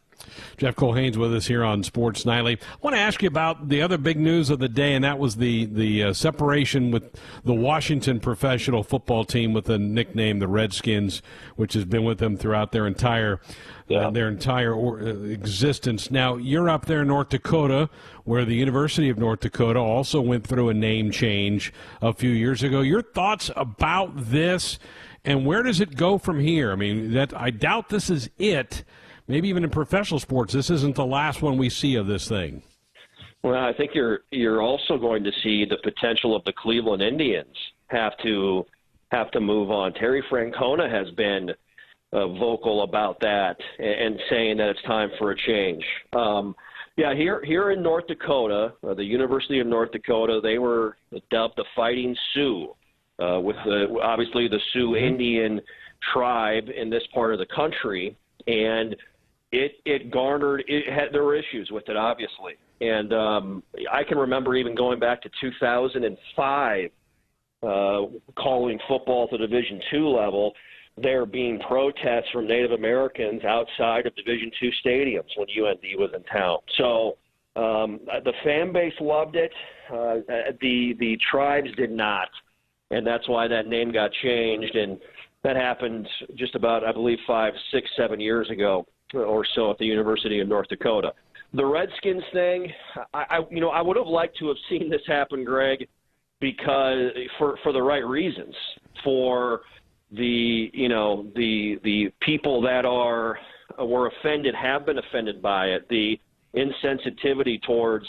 Jeff Colhane's with us here on Sports Nightly. I want to ask you about the other big news of the day, and that was the separation with the Washington professional football team with the nickname the Redskins, which has been with them throughout their entire existence. Now, you're up there in North Dakota, where the University of North Dakota also went through a name change a few years ago. Your thoughts about this, and where does it go from here? I mean, I doubt this is it. Maybe even in professional sports, this isn't the last one we see of this thing. Well, I think you're also going to see the potential of the Cleveland Indians have to move on. Terry Francona has been vocal about that and saying that it's time for a change. Here in North Dakota, the University of North Dakota, they were dubbed the Fighting Sioux, with obviously the Sioux Indian tribe in this part of the country, and there were issues with it, obviously. And I can remember even going back to 2005, calling football to Division II level, there being protests from Native Americans outside of Division II stadiums when UND was in town. So the fan base loved it. The tribes did not, and that's why that name got changed. And that happened just about, I believe, 5, 6, 7 years ago or so at the University of North Dakota. The Redskins thing, I would have liked to have seen this happen, Greg, because for the right reasons, for the people that were offended, have been offended by it, the insensitivity towards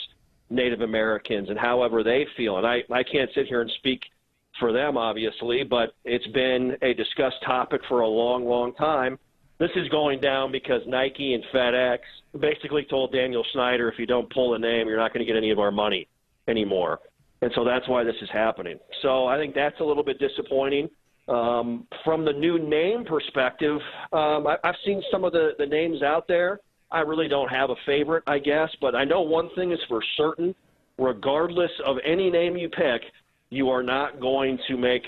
Native Americans and however they feel. And I can't sit here and speak for them, obviously, but it's been a discussed topic for a long, long time. This is going down because Nike and FedEx basically told Daniel Snyder, if you don't pull a name, you're not going to get any of our money anymore. And so that's why this is happening. So I think that's a little bit disappointing. From the new name perspective, I've seen some of the names out there. I really don't have a favorite, I guess, but I know one thing is for certain. Regardless of any name you pick, you are not going to make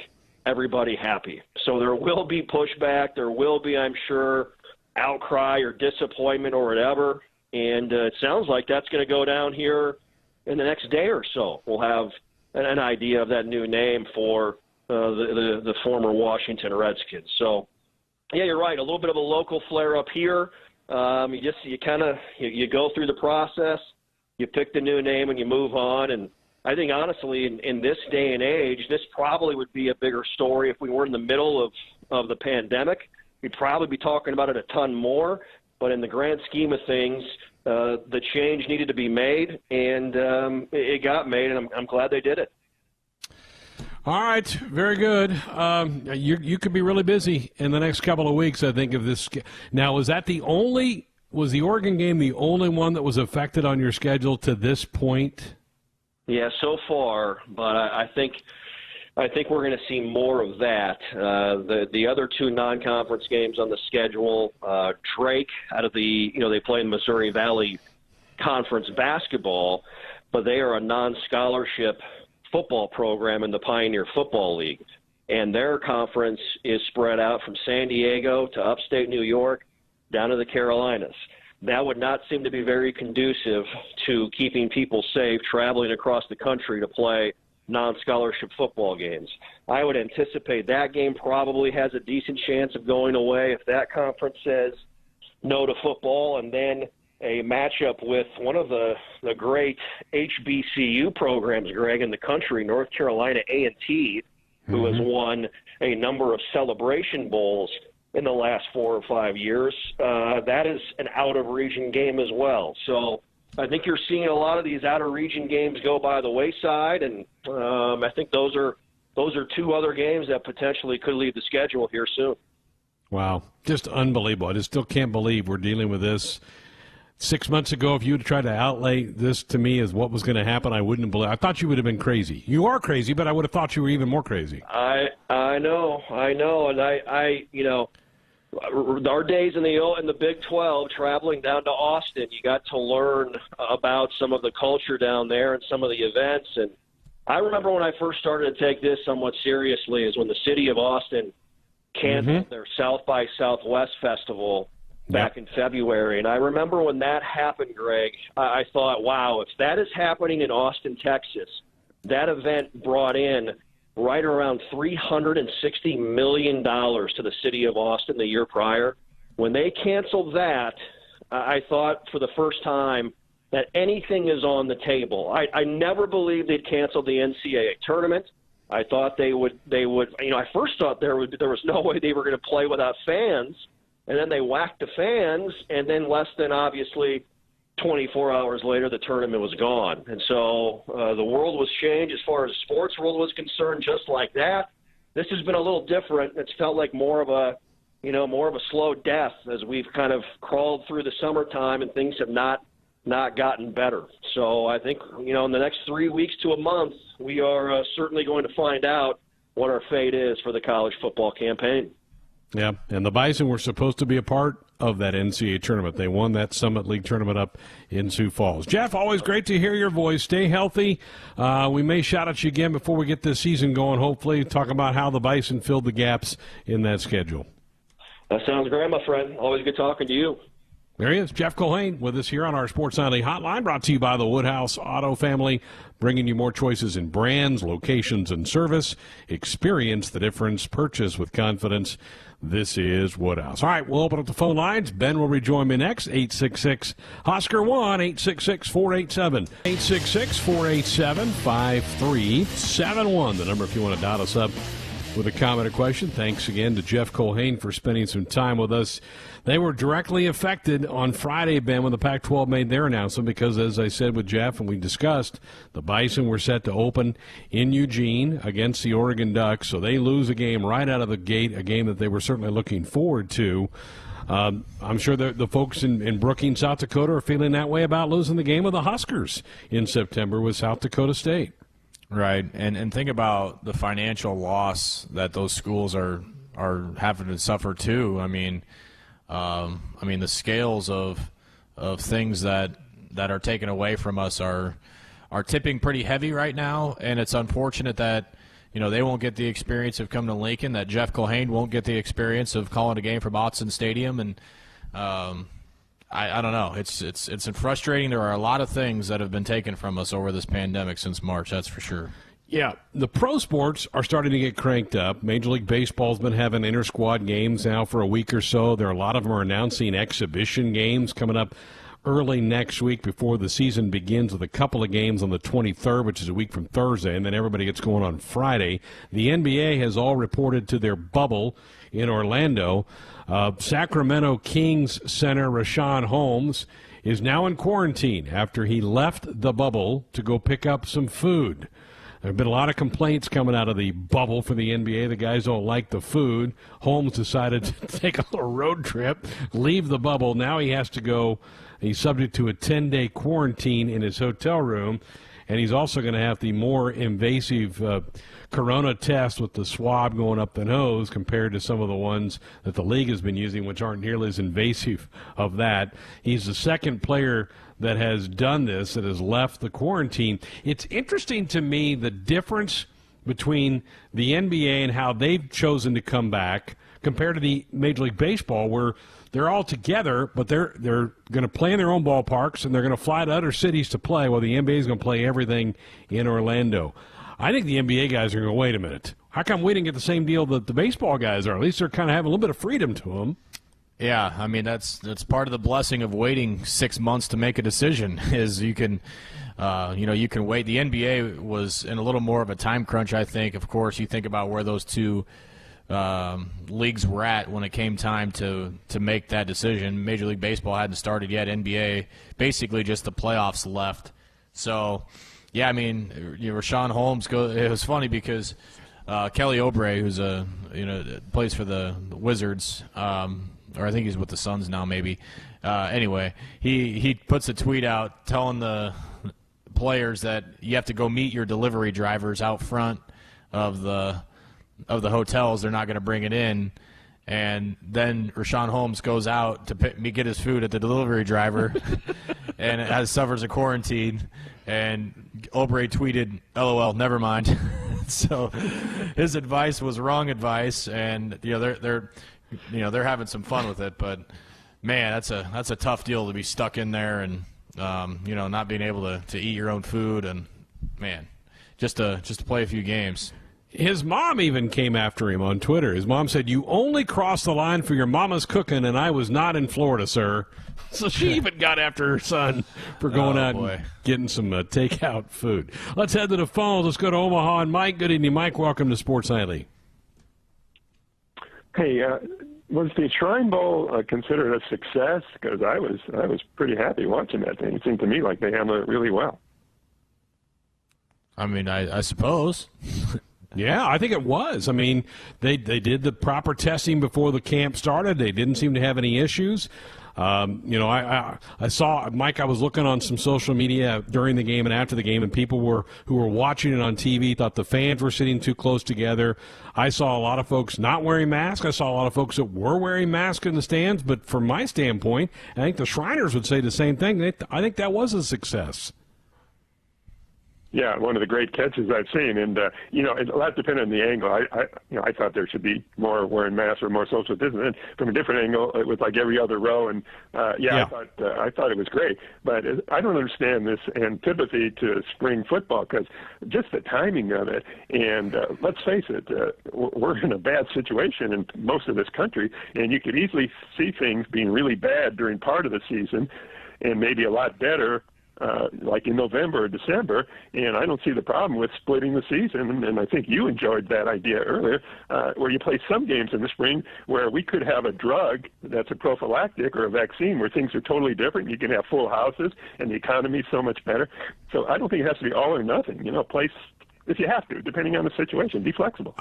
everybody happy. So there will be pushback. There will be, I'm sure, outcry or disappointment or whatever. And it sounds like that's going to go down here in the next day or so. We'll have an idea of that new name for the former Washington Redskins. So, yeah, you're right. A little bit of a local flare up here. You go through the process, you pick the new name, and you move on. And I think, honestly, in this day and age, this probably would be a bigger story if we were in the middle of the pandemic. We'd probably be talking about it a ton more. But in the grand scheme of things, the change needed to be made, and it got made, and I'm glad they did it. All right, very good. You could be really busy in the next couple of weeks, I think, of this. Now, was the Oregon game the only one that was affected on your schedule to this point? Yeah, so far, but I think we're going to see more of that. The other two non-conference games on the schedule, Drake out of they play in Missouri Valley Conference basketball, but they are a non-scholarship football program in the Pioneer Football League, and their conference is spread out from San Diego to upstate New York down to the Carolinas. That would not seem to be very conducive to keeping people safe traveling across the country to play non-scholarship football games. I would anticipate that game probably has a decent chance of going away if that conference says no to football, and then a matchup with one of the great HBCU programs, Greg, in the country, North Carolina A&T, who has won a number of Celebration Bowls in the last 4 or 5 years. That is an out-of-region game as well. So I think you're seeing a lot of these out-of-region games go by the wayside, and I think those are two other games that potentially could leave the schedule here soon. Wow, just unbelievable. I just still can't believe we're dealing with this. 6 months ago, if you had tried to outlay this to me as what was going to happen, I wouldn't believe. I thought you would have been crazy. You are crazy, but I would have thought you were even more crazy. I know, and I our days in the Big 12, traveling down to Austin, you got to learn about some of the culture down there and some of the events. And I remember when I first started to take this somewhat seriously is when the city of Austin canceled their South by Southwest festival back in February. And I remember when that happened, Greg, I thought, wow, if that is happening in Austin, Texas, that event brought in right around $360 million to the city of Austin the year prior. When they canceled that, I thought for the first time that anything is on the table. I never believed they'd cancel the NCAA tournament. I thought they would. I first thought there was no way they were going to play without fans, and then they whacked the fans, and then less than obviously 24 hours later, the tournament was gone. And so the world was changed as far as the sports world was concerned, just like that. This has been a little different. It's felt like more of a slow death as we've kind of crawled through the summertime, and things have not gotten better. So I think, in the next 3 weeks to a month, we are certainly going to find out what our fate is for the college football campaign. Yeah, and the Bison were supposed to be a part of that NCAA tournament. They won that Summit League tournament up in Sioux Falls. Jeff, always great to hear your voice. Stay healthy. We may shout at you again before we get this season going, hopefully, talk about how the Bison filled the gaps in that schedule. That sounds great, my friend. Always good talking to you. There he is, Jeff Culhane, with us here on our Sports Nightly Hotline, brought to you by the Woodhouse Auto Family, bringing you more choices in brands, locations, and service. Experience the difference. Purchase with confidence. This is Woodhouse. All right, we'll open up the phone lines. Ben will rejoin me next. 866-HUSKER-1, 866-487. 866-487-5371. The number if you want to dot us up with a comment or question. Thanks again to Jeff Culhane for spending some time with us. They were directly affected on Friday, Ben, when the Pac-12 made their announcement because, as I said with Jeff and we discussed, the Bison were set to open in Eugene against the Oregon Ducks, so they lose a game right out of the gate, a game that they were certainly looking forward to. I'm sure the folks in Brookings, South Dakota, are feeling that way about losing the game with the Huskers in September with South Dakota State. Right, and think about the financial loss that those schools are having to suffer too. I mean, the scales of things that are taken away from us are tipping pretty heavy right now, and it's unfortunate that they won't get the experience of coming to Lincoln, that Jeff Culhane won't get the experience of calling a game from Autzen Stadium, and I don't know. It's frustrating. There are a lot of things that have been taken from us over this pandemic since March, that's for sure. Yeah, the pro sports are starting to get cranked up. Major League Baseball's been having inter-squad games now for a week or so. A lot of them are announcing exhibition games coming up early next week before the season begins, with a couple of games on the 23rd, which is a week from Thursday, and then everybody gets going on Friday. The NBA has all reported to their bubble in Orlando. Sacramento Kings center Richaun Holmes is now in quarantine after he left the bubble to go pick up some food. There have been a lot of complaints coming out of the bubble for the NBA. The guys don't like the food. Holmes decided to take a little road trip, leave the bubble. Now he has to go. He's subject to a 10-day quarantine in his hotel room, and he's also going to have the more invasive corona test with the swab going up the nose compared to some of the ones that the league has been using, which aren't nearly as invasive of that. He's the second player that has done this, that has left the quarantine. It's interesting to me the difference between the NBA and how they've chosen to come back compared to the Major League Baseball, where they're all together, but they're going to play in their own ballparks, and they're going to fly to other cities to play, while the NBA is going to play everything in Orlando. I think the NBA guys are going to wait a minute. How come we didn't get the same deal that the baseball guys are? At least they're kind of having a little bit of freedom to them. Yeah, I mean, that's part of the blessing of waiting 6 months to make a decision, is you can wait. The NBA was in a little more of a time crunch, I think. Of course, you think about where those two leagues were at when it came time to make that decision. Major League Baseball hadn't started yet. NBA, basically just the playoffs left. So, yeah, I mean, Richaun Holmes, it was funny because Kelly Oubre, who's plays for the Wizards, or I think he's with the Suns now, maybe. Anyway, he puts a tweet out telling the players that you have to go meet your delivery drivers out front of the hotels. They're not going to bring it in. And then Richaun Holmes goes out to get his food at the delivery driver and suffers a quarantine. And Oubre tweeted, "LOL, never mind." So his advice was wrong advice, and they're having some fun with it. But Man, that's a tough deal to be stuck in there and not being able to eat your own food and, man, just to play a few games. His mom even came after him on Twitter. His mom said, "You only crossed the line for your mama's cooking, and I was not in Florida, sir." So she even got after her son for going out and getting some takeout food. Let's head to the phones. Let's go to Omaha. And Mike, good evening, Mike. Welcome to Sports Nightly. Hey, was the Shrine Bowl considered a success? Because I was pretty happy watching that thing. It seemed to me like they handled it really well. I mean, I suppose. Yeah, I think it was. I mean, they did the proper testing before the camp started. They didn't seem to have any issues. I saw, Mike, I was looking on some social media during the game and after the game, and people who were watching it on TV thought the fans were sitting too close together. I saw a lot of folks not wearing masks. I saw a lot of folks that were wearing masks in the stands. But from my standpoint, I think the Shriners would say the same thing. I think that was a success. Yeah, one of the great catches I've seen, and a lot depended on the angle. I thought there should be more wearing masks or more social distancing. And from a different angle, it was like every other row, and I thought it was great. But I don't understand this antipathy to spring football because just the timing of it. And let's face it, we're in a bad situation in most of this country, and you could easily see things being really bad during part of the season, and maybe a lot better. Like in November or December, and I don't see the problem with splitting the season. And I think you enjoyed that idea earlier, where you play some games in the spring where we could have a drug that's a prophylactic or a vaccine where things are totally different. You can have full houses, and the economy is so much better. So I don't think it has to be all or nothing. Play if you have to, depending on the situation. Be flexible.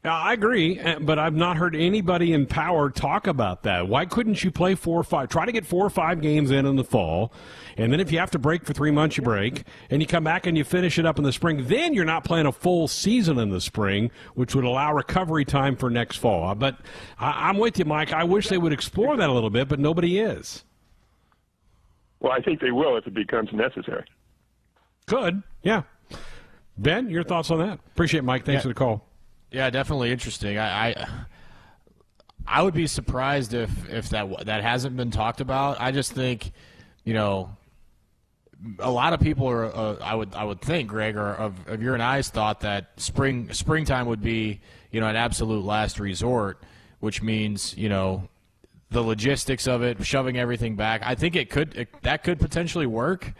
I agree, but I've not heard anybody in power talk about that. Why couldn't you play 4 or 5? Try to get 4 or 5 games in the fall, and then if you have to break for 3 months, you break, and you come back and you finish it up in the spring. Then you're not playing a full season in the spring, which would allow recovery time for next fall. But I'm with you, Mike. I wish they would explore that a little bit, but nobody is. Well, I think they will if it becomes necessary. Good, yeah. Ben, your thoughts on that? Appreciate it, Mike. Thanks for the call. Yeah, definitely interesting. I would be surprised if that hasn't been talked about. I just think, a lot of people are. I would think, Greg, or of your and I's thought that springtime would be, an absolute last resort, which means, the logistics of it, shoving everything back. I think that could potentially work.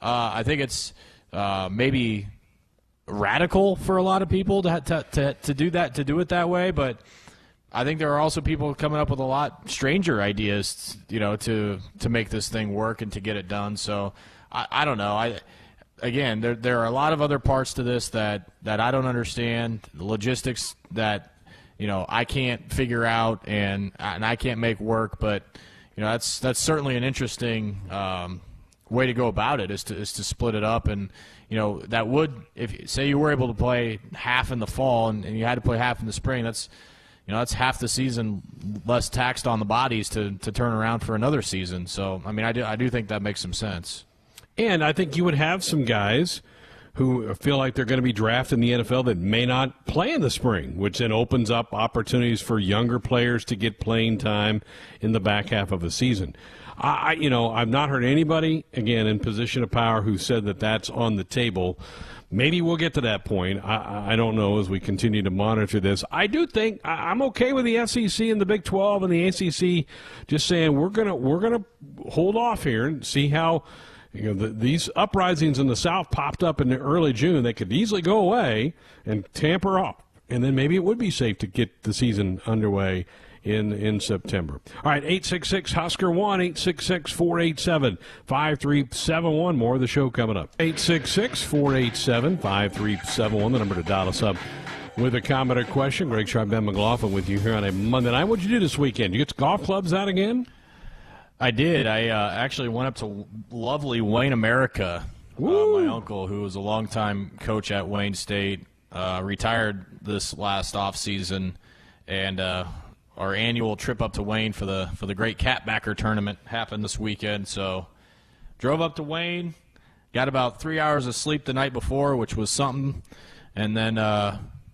I think it's maybe radical for a lot of people to do that, to do it that way, but I think there are also people coming up with a lot stranger ideas, to make this thing work and to get it done. So I don't know. Again, there are a lot of other parts to this that I don't understand, the logistics that I can't figure out and I can't make work. But that's certainly an interesting way to go about it is to split it up. And that would, if say you were able to play half in the fall and you had to play half in the spring, that's half the season less taxed on the bodies to turn around for another season. So I mean, I do think that makes some sense. And I think you would have some guys who feel like they're going to be drafted in the NFL that may not play in the spring, which then opens up opportunities for younger players to get playing time in the back half of the season. I've not heard anybody, again, in position of power who said that that's on the table. Maybe we'll get to that point. I don't know as we continue to monitor this. I do think I'm okay with the SEC and the Big 12 and the ACC just saying we're gonna hold off here and see how these uprisings in the South popped up in early June. They could easily go away and tamper off, and then maybe it would be safe to get the season underway in September. All right, 866-HUSKER 1-866-487-5371. More of the show coming up. 866-487-5371, the number to dial us up with a comment or question. Greg Sharp, Ben McLaughlin with you here on a Monday night. What did you do this weekend? You get golf clubs out again? I did. I actually went up to lovely Wayne, America. My uncle, who was a longtime coach at Wayne State, retired this last off season, and our annual trip up to Wayne for the Great Catbacker Tournament happened this weekend. So drove up to Wayne, got about 3 hours of sleep the night before, which was something, and then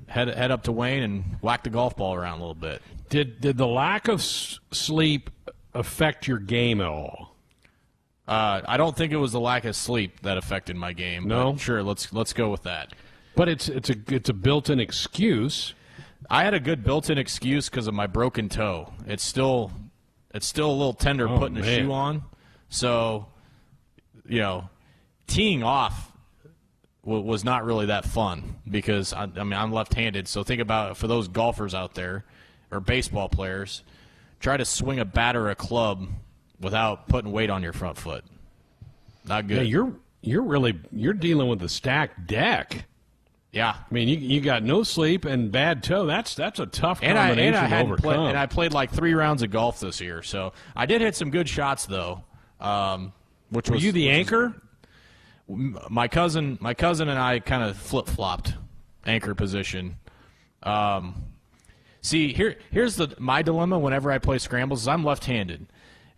head up to Wayne and whack the golf ball around a little bit. Did the lack of sleep affect your game at all? I don't think it was the lack of sleep that affected my game. No? Sure, let's go with that. But it's a built-in excuse. I had a good built-in excuse because of my broken toe. It's still a little tender putting a shoe on. So, teeing off was not really that fun because, I'm left-handed. So think about, for those golfers out there or baseball players, try to swing a bat or a club without putting weight on your front foot. Not good. Yeah, you're dealing with the stacked deck. Yeah. I mean, you got no sleep and bad toe. That's a tough combination to overcome. And I played like 3 rounds of golf this year, so I did hit some good shots though. Were you the anchor? My cousin and I kind of flip-flopped anchor position. See, here's my dilemma whenever I play scrambles is I'm left-handed.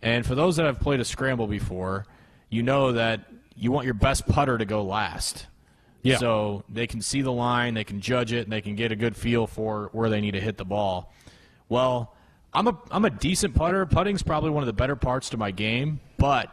And for those that have played a scramble before, you know that you want your best putter to go last. Yeah. So they can see the line, they can judge it, and they can get a good feel for where they need to hit the ball. Well, I'm a decent putter. Putting's probably one of the better parts to my game, but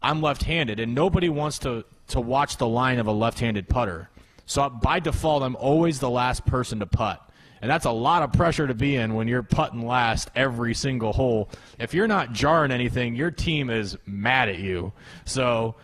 I'm left-handed, and nobody wants to watch the line of a left-handed putter. So by default, I'm always the last person to putt. And that's a lot of pressure to be in when you're putting last every single hole. If you're not jarring anything, your team is mad at you. So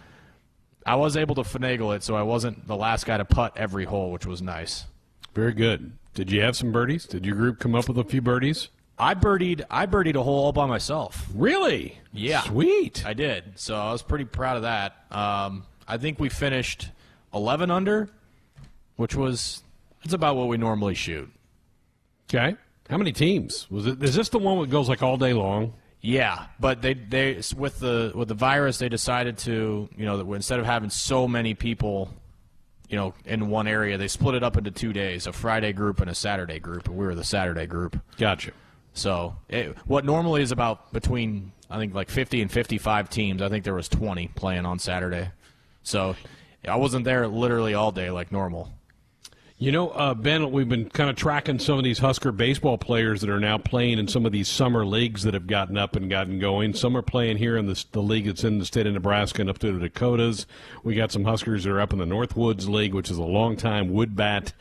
I was able to finagle it, so I wasn't the last guy to putt every hole, which was nice. Very good. Did you have some birdies? Did your group come up with a few birdies? I birdied a hole all by myself. Really? Yeah. Sweet. I did. So I was pretty proud of that. I think we finished 11 under, which was it's about what we normally shoot. Okay. How many teams? Is this the one that goes like all day long? Yeah, but they with the virus they decided to, that instead of having so many people, in one area, they split it up into 2 days, a Friday group and a Saturday group, and we were the Saturday group. Gotcha. So what normally is about between, I think, like 50 and 55 teams, I think there was 20 playing on Saturday. So I wasn't there literally all day like normal. Ben, we've been kind of tracking some of these Husker baseball players that are now playing in some of these summer leagues that have gotten up and gotten going. Some are playing here in the league that's in the state of Nebraska and up to the Dakotas. We got some Huskers that are up in the Northwoods League, which is a long-time woodbat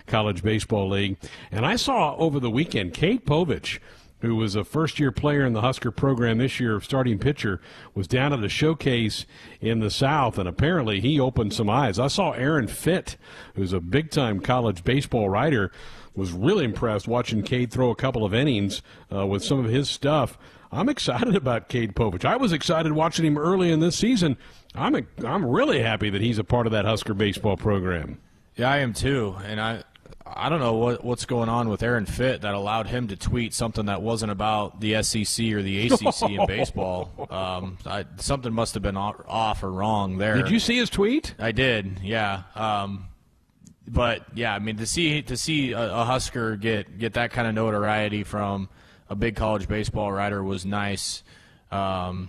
college baseball league. And I saw over the weekend Cade Povich, who was a first-year player in the Husker program this year, starting pitcher, was down at a showcase in the South, and apparently he opened some eyes. I saw Aaron Fitt, who's a big-time college baseball writer, was really impressed watching Cade throw a couple of innings with some of his stuff. I'm excited about Cade Povich. I was excited watching him early in this season. I'm really happy that he's a part of that Husker baseball program. Yeah, I am too, and I don't know what's going on with Aaron Fitt that allowed him to tweet something that wasn't about the SEC or the ACC in baseball. Something must have been off or wrong there. Did you see his tweet? I did, yeah. But yeah, I mean, to see a Husker get that kind of notoriety from a big college baseball writer was nice. Yeah,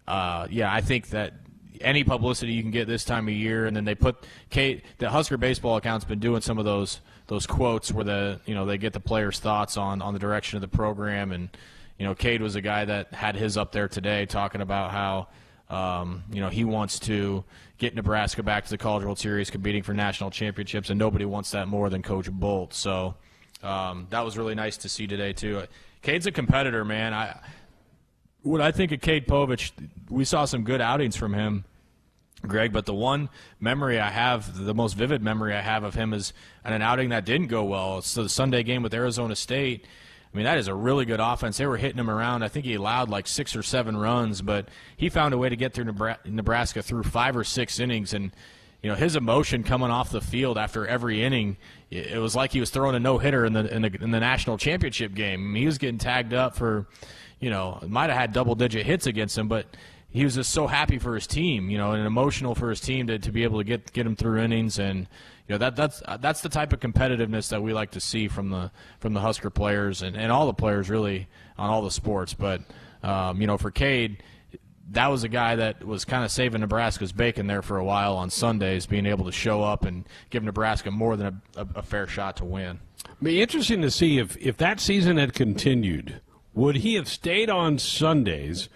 I think that any publicity you can get this time of year, and then they put the Husker baseball account's been doing some of those quotes where they get the players' thoughts on the direction of the program, and Cade was a guy that had his up there today talking about how he wants to get Nebraska back to the College World Series, competing for national championships, and nobody wants that more than Coach Bolt. So that was really nice to see today too. Cade's a competitor, man. When I think of Cade Povich, we saw some good outings from him, Greg, but the one memory I have, the most vivid memory I have of him is at an outing that didn't go well. It's the Sunday game with Arizona State. I mean, that is a really good offense. They were hitting him around. I think he allowed like 6 or 7 runs, but he found a way to get through Nebraska through 5 or 6 innings, and his emotion coming off the field after every inning, it was like he was throwing a no-hitter in the national championship game. I mean, he was getting tagged up for, might have had double-digit hits against him, but he was just so happy for his team, and emotional for his team to be able to get him through innings, and that's the type of competitiveness that we like to see from the Husker players and all the players really on all the sports. But for Cade, that was a guy that was kind of saving Nebraska's bacon there for a while on Sundays, being able to show up and give Nebraska more than a fair shot to win. It'd be interesting to see if that season had continued, would he have stayed on Sundays,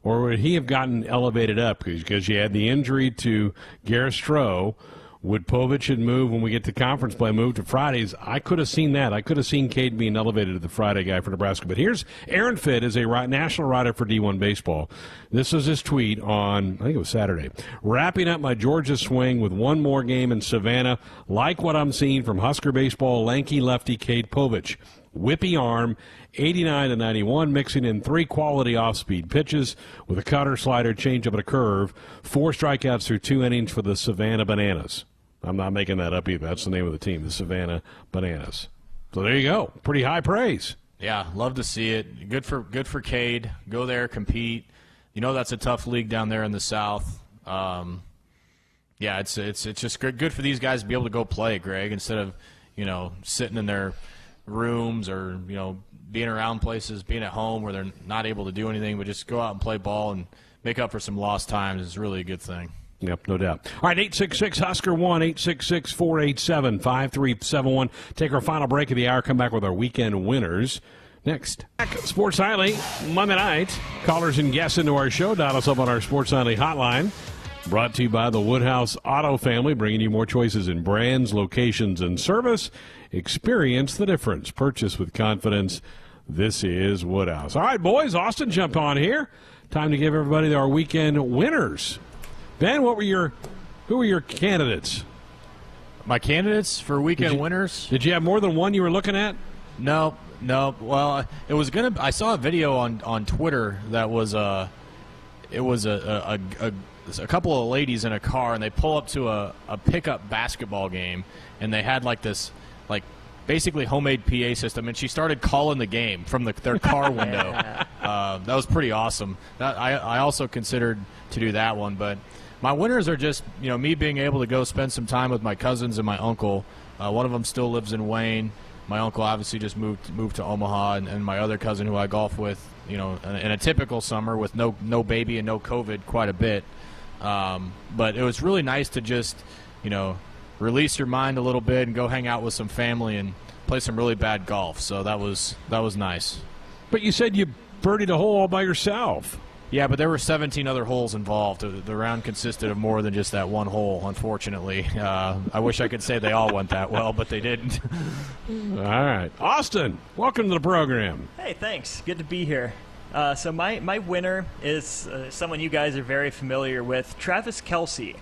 or would he have gotten elevated up? Because you had the injury to Garrett Stroh. Would Povich had moved when we get to conference play, move to Fridays? I could have seen that. I could have seen Cade being elevated to the Friday guy for Nebraska. But here's Aaron Fitt is a national writer for D1 Baseball. This was his tweet on, I think it was Saturday. Wrapping up my Georgia swing with one more game in Savannah. Like what I'm seeing from Husker baseball, lanky lefty Cade Povich. Whippy arm, 89-91, mixing in 3 quality off-speed pitches with a cutter, slider, changeup, and a curve. 4 strikeouts through 2 innings for the Savannah Bananas. I'm not making that up either. That's the name of the team, the Savannah Bananas. So there you go. Pretty high praise. Yeah, love to see it. Good for Cade. Go there, compete. You know that's a tough league down there in the South. Yeah, it's just good for these guys to be able to go play, Greg, instead of sitting in their rooms or being around places, being at home where they're not able to do anything, but just go out and play ball and make up for some lost times is really a good thing. Yep, no doubt. All right, 866-HUSKER-1, 866-487-5371. Take our final break of the hour, come back with our weekend winners next. Sports Nightly, Monday night. Callers and guests into our show. Dial us up on our Sports Nightly hotline. Brought to you by the Woodhouse Auto Family, bringing you more choices in brands, locations, and service. Experience the difference. Purchase with confidence. This is Woodhouse. All right, boys, Austin jumped on here. Time to give everybody our weekend winners. Ben, who were your candidates? My candidates for weekend winners? Did you have more than one you were looking at? No. Well, it was I saw a video on Twitter that was a couple of ladies in a car, and they pull up to a pickup basketball game, and they had this basically homemade PA system, and she started calling the game from their car window. That was pretty awesome. I also considered to do that one, but my winners are just me being able to go spend some time with my cousins and my uncle. One of them still lives in Wayne. My uncle obviously just moved to Omaha, and my other cousin who I golf with, in a typical summer with no baby and no COVID, quite a bit. But it was really nice to just release your mind a little bit and go hang out with some family and play some really bad golf. So that was nice. But you said you birdied a hole all by yourself. Yeah, but there were 17 other holes involved. The round consisted of more than just that one hole, unfortunately. I wish I could say they all went that well, but they didn't. All right. Austin, welcome to the program. Hey, thanks. Good to be here. So my winner is someone you guys are very familiar with, Travis Kelce,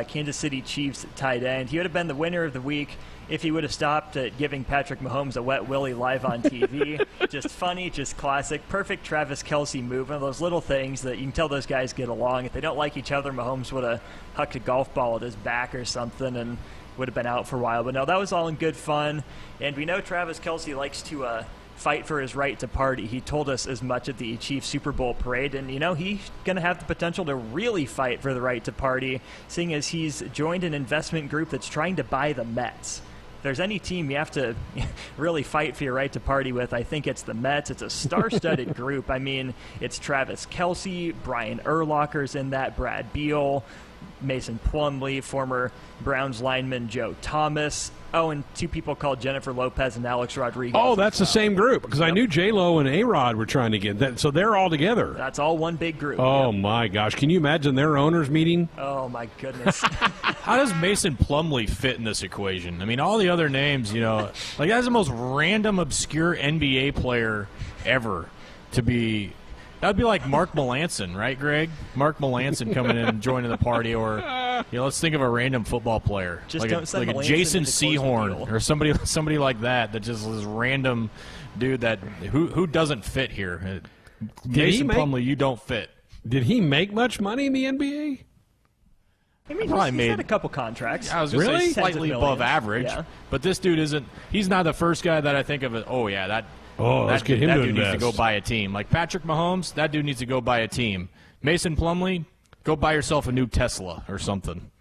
Kansas City Chiefs tight end. He would have been the winner of the week if he would have stopped at giving Patrick Mahomes a wet willy live on TV. Just funny, just classic. Perfect Travis Kelce move. One of those little things that you can tell those guys get along. If they don't like each other, Mahomes would have hucked a golf ball at his back or something and would have been out for a while. But no, that was all in good fun. And we know Travis Kelce likes to fight for his right to party. He told us as much at the Chiefs Super Bowl parade, and he's going to have the potential to really fight for the right to party, seeing as he's joined an investment group that's trying to buy the Mets. If there's any team you have to really fight for your right to party with, I think it's the Mets. It's a star-studded group. I mean, it's Travis Kelce, Brian Urlacher's in that, Brad Beal, Mason Plumlee, former Browns lineman Joe Thomas. Oh, and 2 people called Jennifer Lopez and Alex Rodriguez. Oh, that's the same group, because I knew J-Lo and A-Rod were trying to get that, so they're all together. That's all one big group. Oh, my gosh. Can you imagine their owners meeting? Oh, my goodness. How does Mason Plumlee fit in this equation? I mean, all the other names, that's the most random, obscure NBA player ever to be. That would be like Mark Melanson, right, Greg? Mark Melanson coming in and joining the party, or let's think of a random football player, just like a Jason Sehorn or somebody like that just is random dude that who doesn't fit here. Mason Plumlee, you don't fit. Did he make much money in the NBA? I mean, he's had a couple contracts. I was going to say slightly above average, but this dude isn't. He's not the first guy that I think of. Let's get him to invest. That dude needs to go buy a team. Like Patrick Mahomes, that dude needs to go buy a team. Mason Plumlee, go buy yourself a new Tesla or something.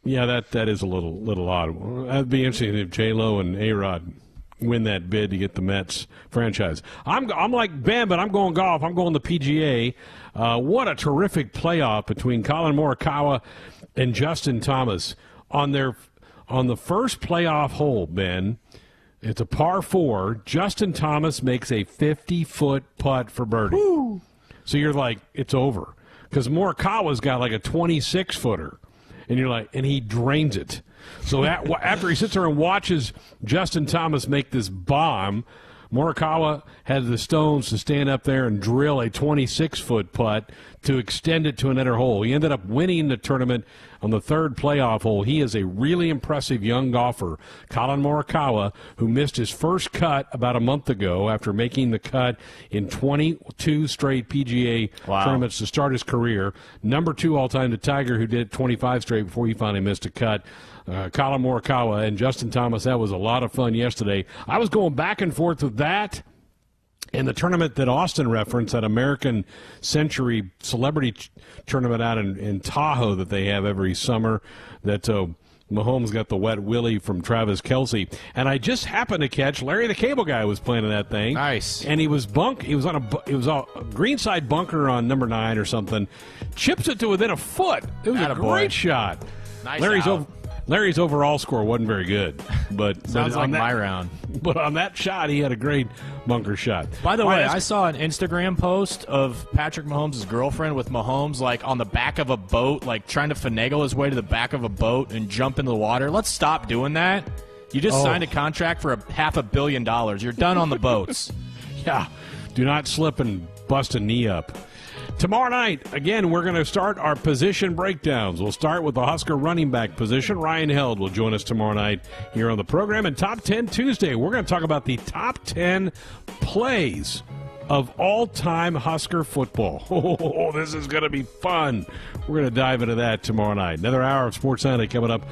Yeah, that is a little odd. That'd be interesting if J-Lo and A-Rod win that bid to get the Mets franchise. I'm like Ben, but I'm going golf. I'm going the PGA. What a terrific playoff between Colin Morikawa and Justin Thomas on the first playoff hole, Ben. It's a par 4. Justin Thomas makes a 50-foot putt for birdie. Woo. So you're like, it's over. Because Morikawa's got like a 26-footer. And you're like, and he drains it. So after he sits there and watches Justin Thomas make this bomb, Morikawa had the stones to stand up there and drill a 26-foot putt to extend it to another hole. He ended up winning the tournament on the third playoff hole. He is a really impressive young golfer, Colin Morikawa, who missed his first cut about a month ago after making the cut in 22 straight PGA tournaments to start his career. Number 2 all-time to Tiger, who did 25 straight before he finally missed a cut. Colin Morikawa and Justin Thomas, that was a lot of fun yesterday. I was going back and forth with that and the tournament that Austin referenced, that American Century Celebrity Tournament out in Tahoe that they have every summer, that Mahomes got the wet willy from Travis Kelce. And I just happened to catch Larry the Cable Guy was playing in that thing. Nice. And he was on a greenside bunker on number 9 or something. Chips it to within a foot. It was a great shot. Nice. Larry's overall score wasn't very good, but sounds like my round. But on that shot, he had a great bunker shot. By the way, I saw an Instagram post of Patrick Mahomes' girlfriend with Mahomes like on the back of a boat, like trying to finagle his way to the back of a boat and jump into the water. Let's stop doing that. You just signed a contract for $500 million. You're done on the boats. Yeah, do not slip and bust a knee up. Tomorrow night, again, we're going to start our position breakdowns. We'll start with the Husker running back position. Ryan Held will join us tomorrow night here on the program. And Top 10 Tuesday, we're going to talk about the top 10 plays of all-time Husker football. Oh, this is going to be fun. We're going to dive into that tomorrow night. Another hour of Sports Sunday coming up